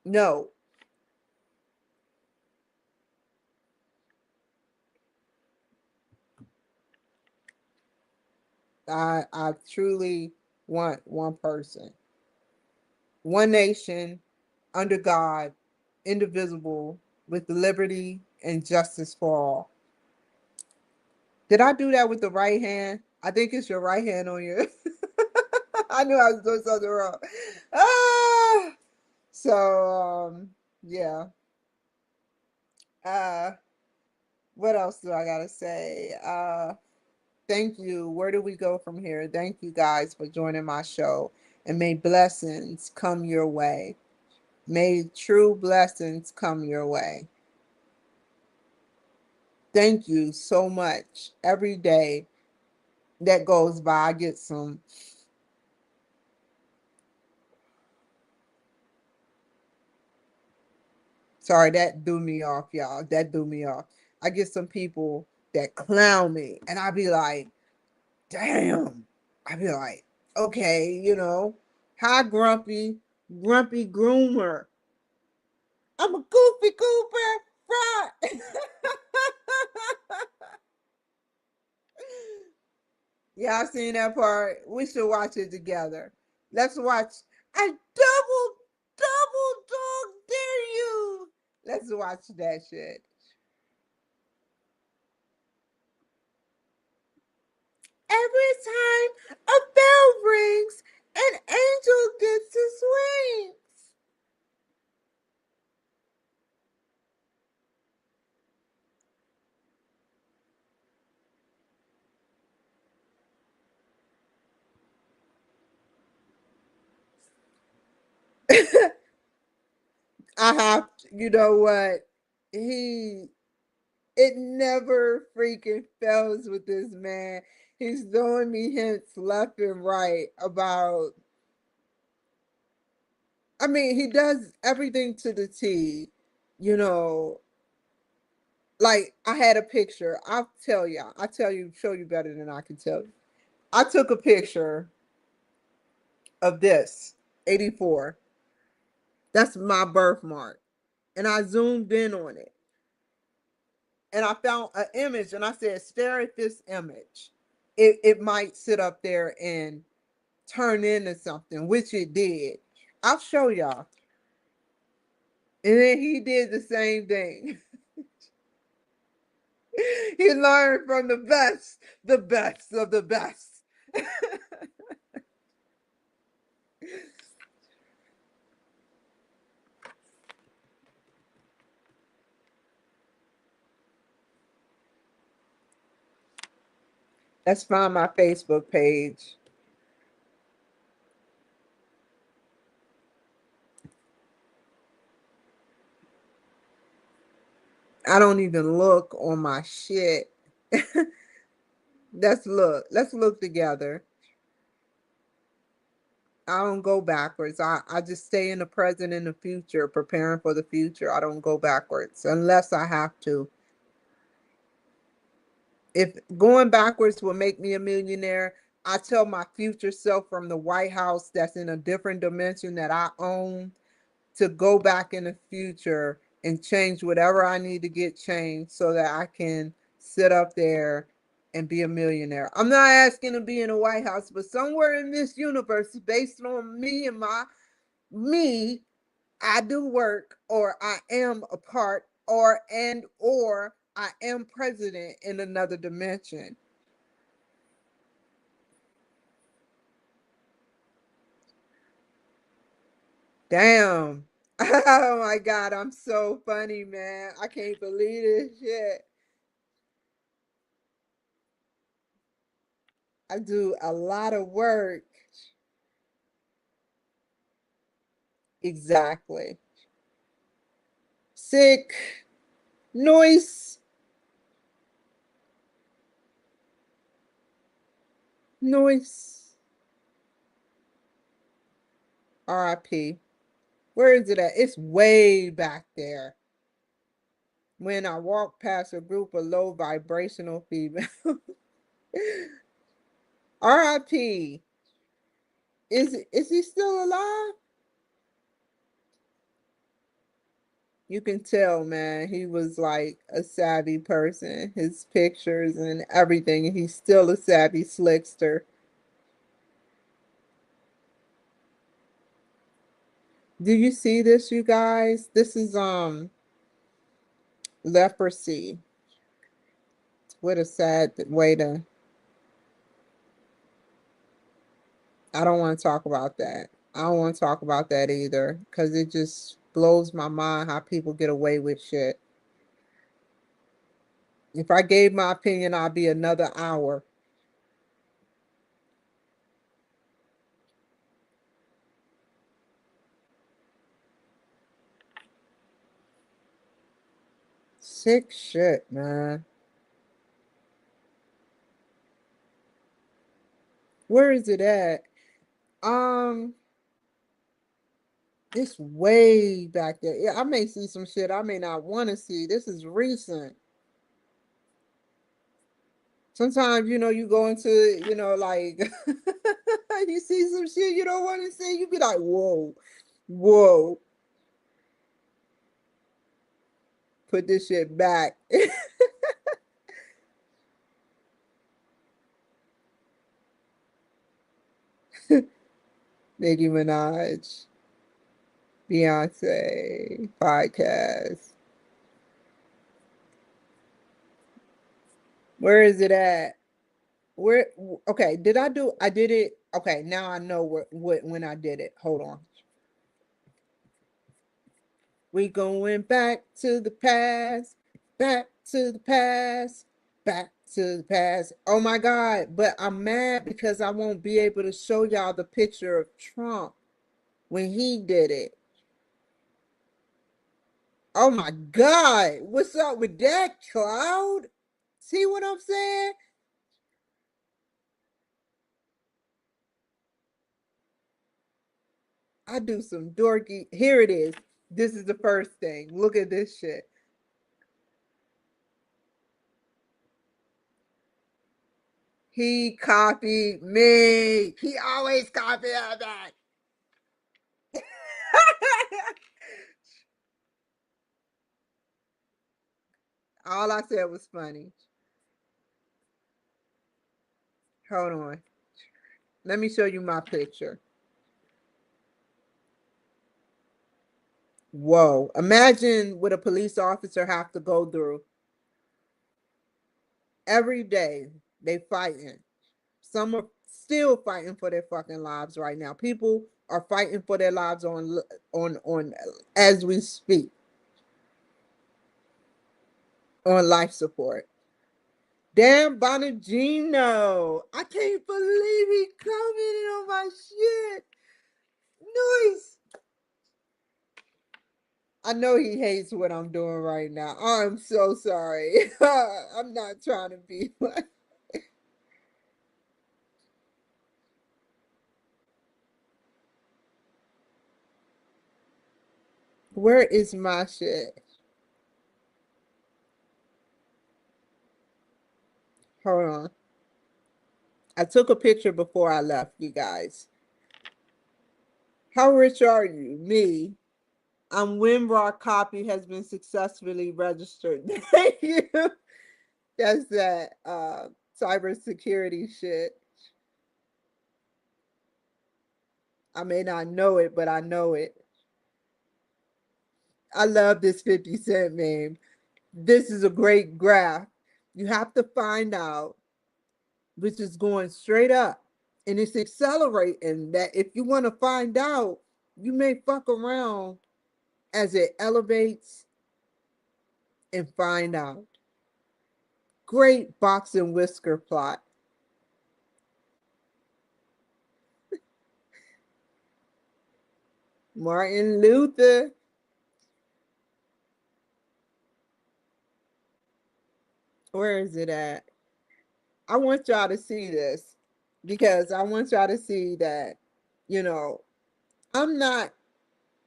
no. I truly want one person. One nation under God, indivisible, with the liberty and justice for all. Did I do that with the right hand? I think it's your right hand on your. I knew I was doing something wrong. Ah, so yeah. Uh, what else do I gotta say? Thank you. Where do we go from here? Thank you guys for joining my show, and may blessings come your way. May true blessings come your way. Thank you so much. Every day that goes by, I get some. Sorry, that threw me off, y'all. That threw me off. I get some people that clown me, and I be like, damn. I be like, okay, hi, grumpy groomer. I'm a goofy goober. Front. Y'all seen that part? We should watch it together. Let's watch. I double dog dare you. Let's watch that shit. Every time a bell rings, an angel gets his wings. I have, you know what? It never freaking fails with this man. He's throwing me hints left and right about, I mean, he does everything to the T, you know. Like, I had a picture. Show you better than I can tell you. I took a picture of this 84. That's my birthmark. And I zoomed in on it. And I found an image and I said, stare at this image. It might sit up there and turn into something, which it did. I'll show y'all. And then he did the same thing. He learned from the best of the best. Let's find my Facebook page. I don't even look on my shit. Let's look. Let's look together. I don't go backwards. I just stay in the present and the future, preparing for the future. I don't go backwards unless I have to. If going backwards will make me a millionaire, I tell my future self from the White House that's in a different dimension that I own to go back in the future and change whatever I need to get changed so that I can sit up there and be a millionaire. I'm not asking to be in the White House, but somewhere in this universe, based on me, I do work, or I am a part, or I am president in another dimension. Damn. Oh my God, I'm so funny, man. I can't believe this shit. I do a lot of work. Exactly. Sick, noise, noise. RIP. Where is it at? It's way back there. When I walk past a group of low vibrational females. RIP. Is he still alive? You can tell, man, he was like a savvy person. His pictures and everything. He's still a savvy slickster. Do you see this, you guys? This is Leprosy. What a sad way to. I don't want to talk about that. I don't want to talk about that either because it just blows my mind how people get away with shit. If I gave my opinion, I'd be another hour. Sick shit, man. Where is it at? Um, it's way back there. Yeah, I may see some shit I may not want to see. This is recent. Sometimes, you go into, like you see some shit you don't want to see, you be like, whoa, whoa, put this shit back. Nicki Minaj, Beyonce, podcast. Where is it at? Where, okay, I did it. Okay, now I know when I did it. Hold on. We going back to the past, back to the past, back to the past. Oh my God, but I'm mad because I won't be able to show y'all the picture of Trump when he did it. Oh my God, what's up with that cloud? See what I'm saying? I do some dorky. Here it is. This is the first thing. Look at this shit. He copied me. He always copied that. All I said was funny. Hold on. Let me show you my picture. Whoa. Imagine what a police officer have to go through every day. They fighting. Some are still fighting for their fucking lives right now. People are fighting for their lives on as we speak on life support. Damn Bonagino. I can't believe he commented on my shit. Nice. I know he hates what I'm doing right now. I'm so sorry. I'm not trying to be like. Where is my shit? Hold on. I took a picture before I left, you guys. How rich are you? Me. I'm Wimrock copy has been successfully registered. Thank you. That's that cybersecurity shit. I may not know it, but I know it. I love this 50 Cent meme. This is a great graph. You have to find out which is going straight up. And it's accelerating that if you want to find out, you may fuck around as it elevates and find out. Great box and whisker plot. Martin Luther. Where is it at? I want y'all to see this because I want y'all to see that, you know, I'm not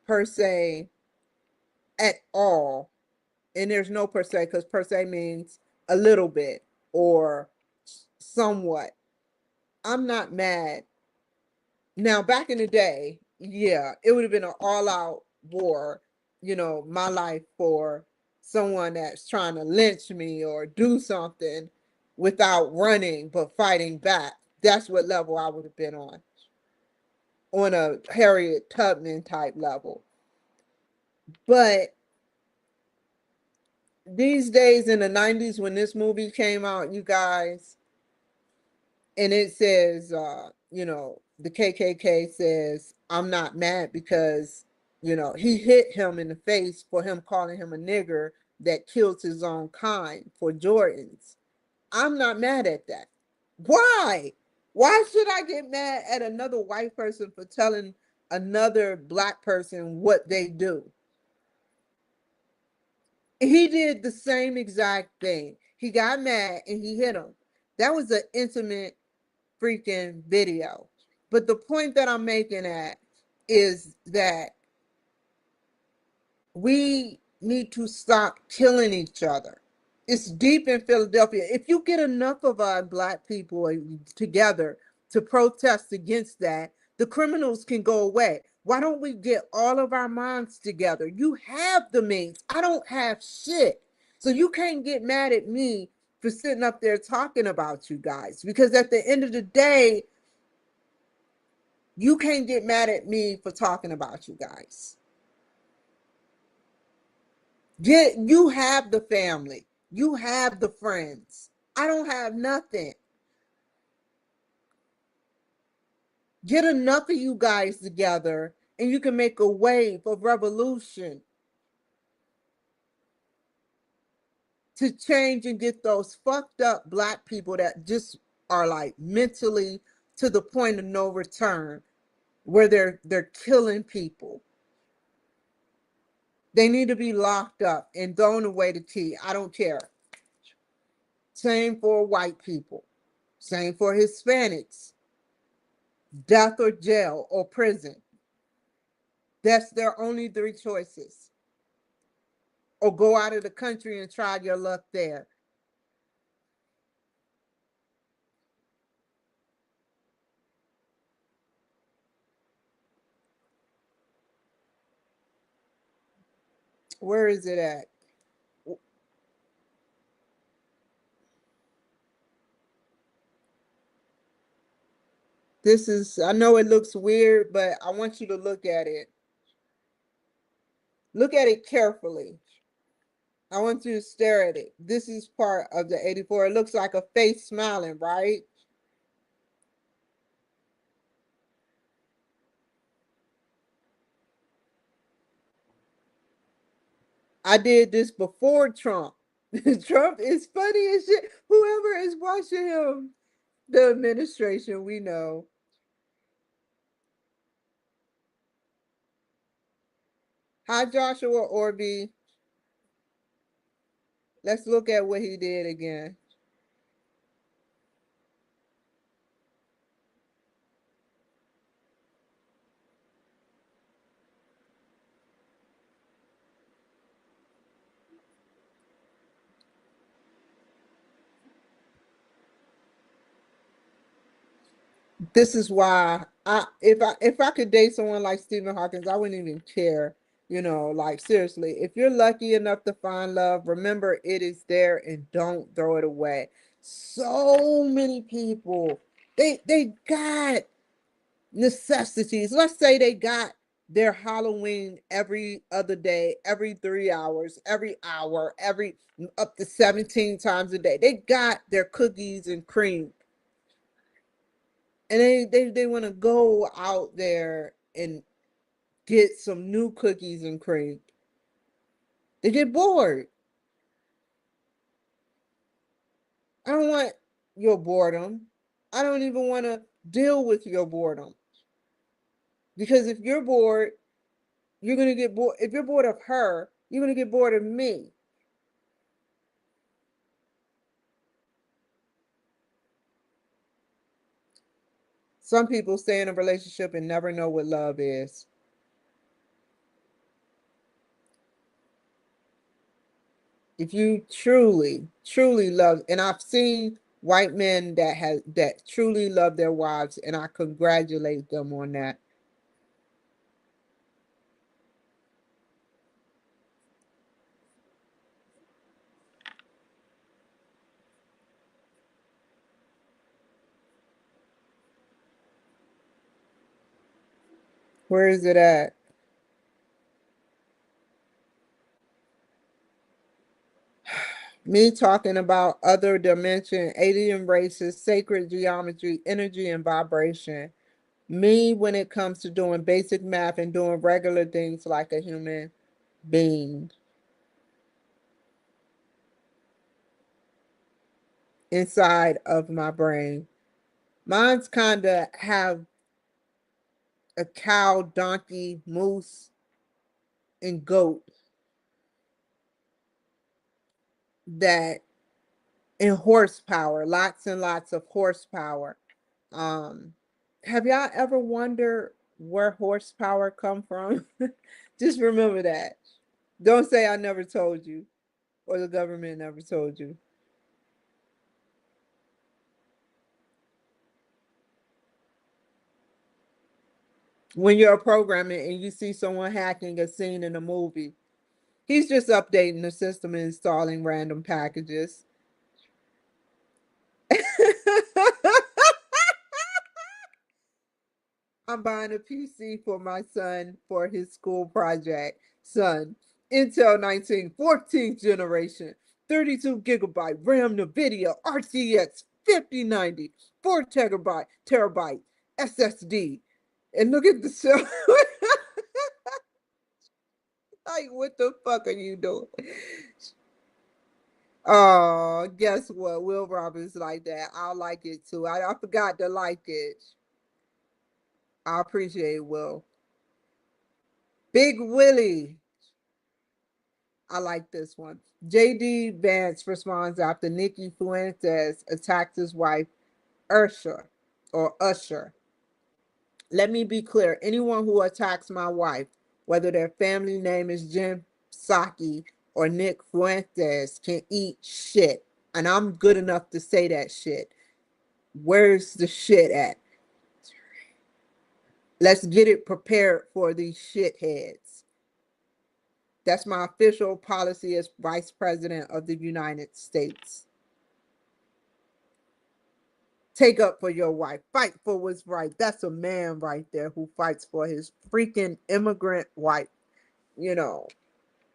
per se at all, and there's no per se because per se means a little bit or somewhat. I'm not mad. Now, back in the day, yeah, it would have been an all out war, my life for someone that's trying to lynch me or do something without running but fighting back. That's what level I would have been on a Harriet Tubman type level. But these days in the 90s when this movie came out, you guys, and it says, the KKK says, I'm not mad because, he hit him in the face for him calling him a nigger that killed his own kind for Jordans. I'm not mad at that. Why? Why should I get mad at another white person for telling another black person what they do? He did the same exact thing. He got mad and he hit him. That was an intimate freaking video. But the point that I'm making at is that we need to stop killing each other. It's deep in Philadelphia. If you get enough of our black people together to protest against that, the criminals can go away. Why don't we get all of our minds together? You have the means. I don't have shit. So you can't get mad at me for sitting up there talking about you guys, because at the end of the day, you can't get mad at me for talking about you guys. You have the family. You have the friends. I don't have nothing. Get enough of you guys together and you can make a wave of revolution to change and get those fucked up black people that just are like mentally to the point of no return, where they're killing people. They need to be locked up and thrown away the key. I don't care. Same for white people. Same for Hispanics. Death or jail or prison. That's their only three choices. Or go out of the country and try your luck there. Where is it at? This is, I know it looks weird, but I want you to look at it. Look at it carefully. I want you to stare at it. This is part of the 84. It looks like a face smiling, right? I did this before Trump. Trump is funny as shit. Whoever is watching him, the administration, we know. Hi, Joshua Orby. Let's look at what he did again. This is why if I could date someone like Stephen Hawkins, I wouldn't even care. Like seriously, if you're lucky enough to find love, remember it is there and don't throw it away. So many people, they got necessities. Let's say they got their Halloween every other day, every 3 hours, every hour, every up to 17 times a day. They got their cookies and cream, and they want to go out there and get some new cookies and cream. They get bored. I don't want your boredom. I don't even want to deal with your boredom, because if you're bored, you're going to get bored. If you're bored of her, you're going to get bored of me. Some people stay in a relationship and never know what love is. If you truly, truly love, and I've seen white men that truly love their wives, and I congratulate them on that. Where is it at? Me talking about other dimension, alien races, sacred geometry, energy, and vibration. Me when it comes to doing basic math and doing regular things like a human being. Inside of my brain. Mine's kind of have a cow, donkey, moose, and goat that and horsepower, lots and lots of horsepower. Um, have y'all ever wondered where horsepower come from? Just remember that. Don't say I never told you or the government never told you. When you're programming and you see someone hacking a scene in a movie, he's just updating the system and installing random packages. I'm buying a PC for my son for his school project. Son, Intel 19 14th generation, 32 gigabyte RAM NVIDIA RTX 5090, 4 terabyte SSD. And look at the show. Like, what the fuck are you doing? Oh, guess what? Will Roberts like that. I like it too. I forgot to like it. I appreciate Will. Big Willie. I like this one. J.D. Vance responds after Nikki Fuentes attacked his wife, Ursha, or Usher. Let me be clear. Anyone who attacks my wife, whether their family name is Jim Psaki or Nick Fuentes, can eat shit. And I'm good enough to say that shit. Where's the shit at? Let's get it prepared for these shitheads. That's my official policy as Vice President of the United States. Take up for your wife. Fight for what's right. That's a man right there who fights for his freaking immigrant wife. You know,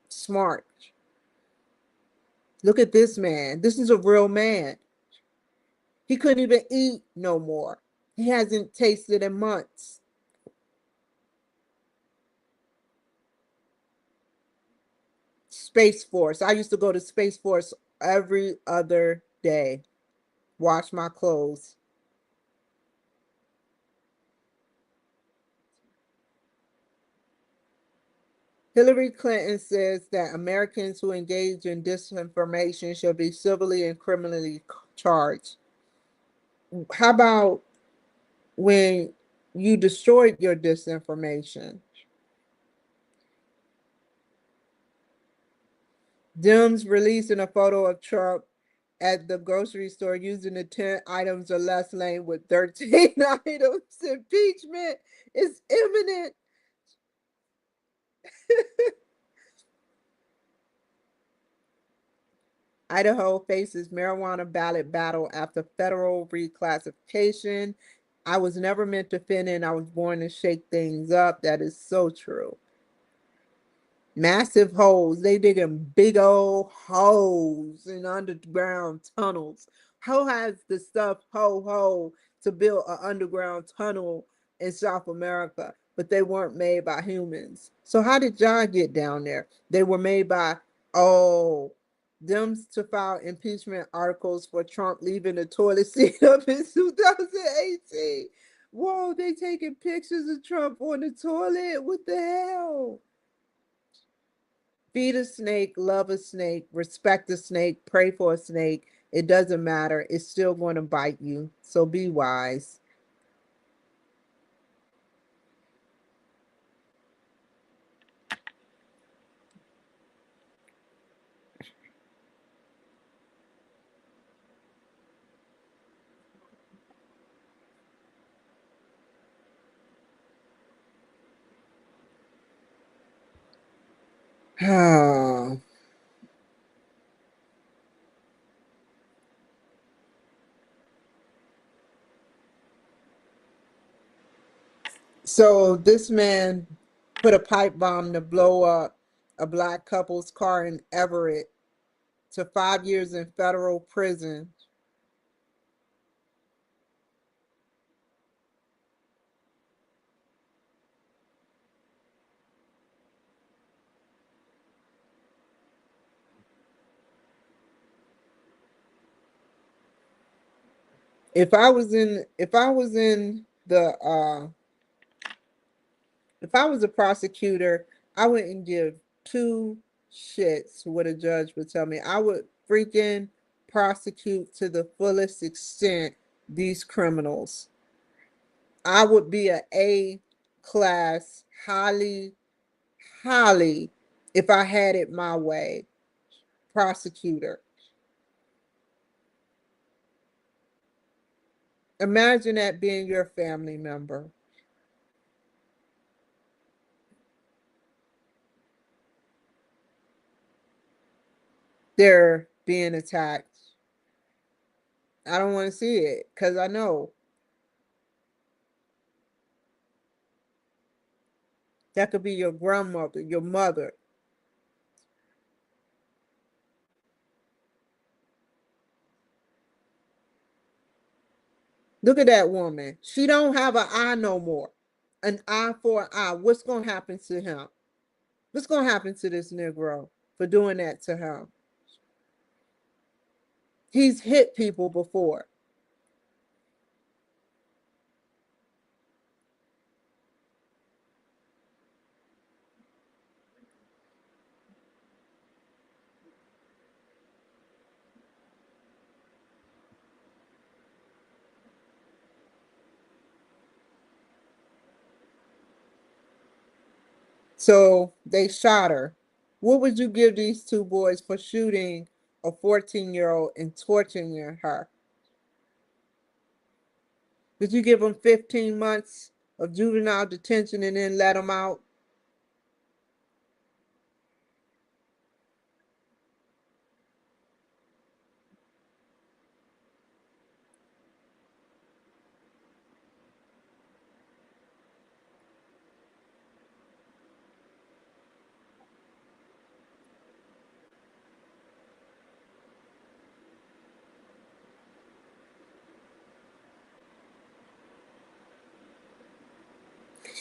smart. Look at this man. This is a real man. He couldn't even eat no more. He hasn't tasted in months. Space Force. I used to go to Space Force every other day. Wash my clothes. Hillary Clinton says that Americans who engage in disinformation shall be civilly and criminally charged. How about when you destroyed your disinformation? Dems releasing a photo of Trump at the grocery store using the 10 items or less lane with 13 items. Impeachment is imminent. Idaho faces marijuana ballot battle after federal reclassification. I was never meant to fit in. I was born to shake things up. That is so true. Massive holes. They digging big old holes in underground tunnels. Who has the stuff to build an underground tunnel in South America? But they weren't made by humans. So how did y'all get down there? They were made by oh them to file impeachment articles for Trump leaving the toilet seat up in 2018. Whoa, they taking pictures of Trump on the toilet. What the hell? Feed a snake, love a snake, respect a snake, pray for a snake. It doesn't matter. It's still going to bite you. So be wise. So this man put a pipe bomb to blow up a black couple's car in Everett. to 5 years in federal prison. If I was a prosecutor, I wouldn't give two shits what a judge would tell me. I would freaking prosecute to the fullest extent these criminals. I would be a A class, highly, if I had it my way, prosecutor. Imagine that being your family member. They're being attacked. I don't want to see it because I know that could be your grandmother, your mother. Look at that woman. She don't have an eye no more. An eye for an eye. What's going to happen to him? What's going to happen to this Negro for doing that to him? He's hit people before. So they shot her. What would you give these two boys for shooting a 14-year-old and torturing her? Did you give them 15 months of juvenile detention and then let them out?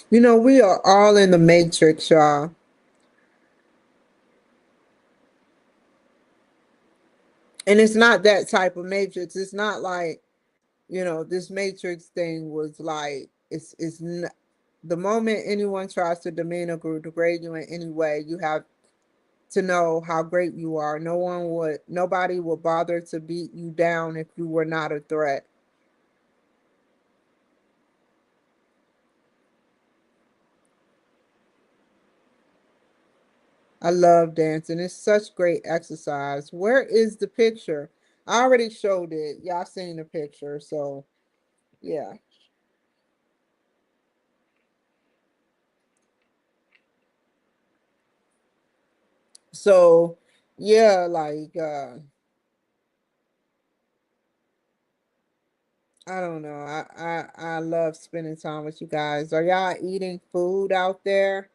You know, we are all in the matrix, y'all. And it's not that type of matrix. It's not like, this matrix thing was like, it's not, the moment anyone tries to demean or degrade you in any way, you have to know how great you are. Nobody would bother to beat you down if you were not a threat. I love dancing. It's such great exercise. Where is the picture? I already showed it. Y'all seen the picture. So, yeah. So, yeah, like, I don't know. I love spending time with you guys. Are y'all eating food out there?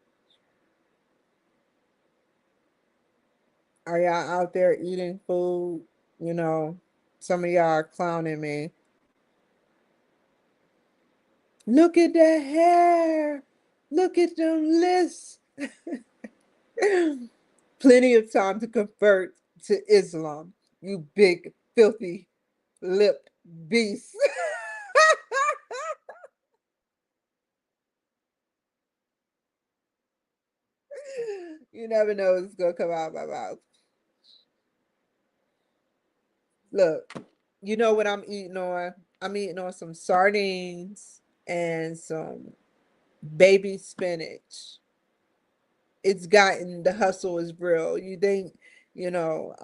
Are y'all out there eating food? You know, some of y'all are clowning me. Look at that hair. Look at them lists. Plenty of time to convert to Islam, you big, filthy lipped beast. You never know what's going to come out of my mouth. Look, you know what I'm eating on? I'm eating on some sardines and some baby spinach. It's gotten, the hustle is real. You think, you know,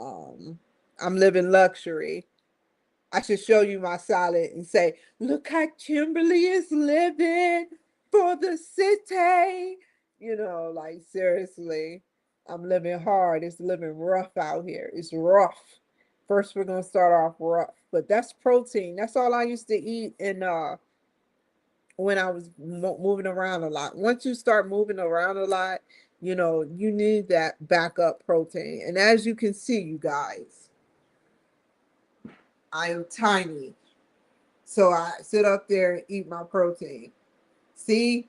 I'm living luxury. I should show you my salad and say, look how Kimberly is living for the city. Like seriously, I'm living hard. It's living rough out here. It's rough. First, we're gonna start off rough, but that's protein. That's all I used to eat in when I was moving around a lot. Once you start moving around a lot, You know, you need that backup protein. And as you can see, you guys, I am tiny. So I sit up there and eat my protein. See?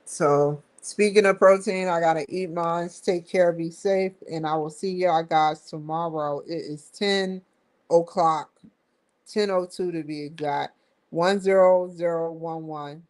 So speaking of protein, I gotta eat mine. Take care, be safe, and I will see y'all guys tomorrow. It is 10 o'clock, 10:02 to be exact. 10011.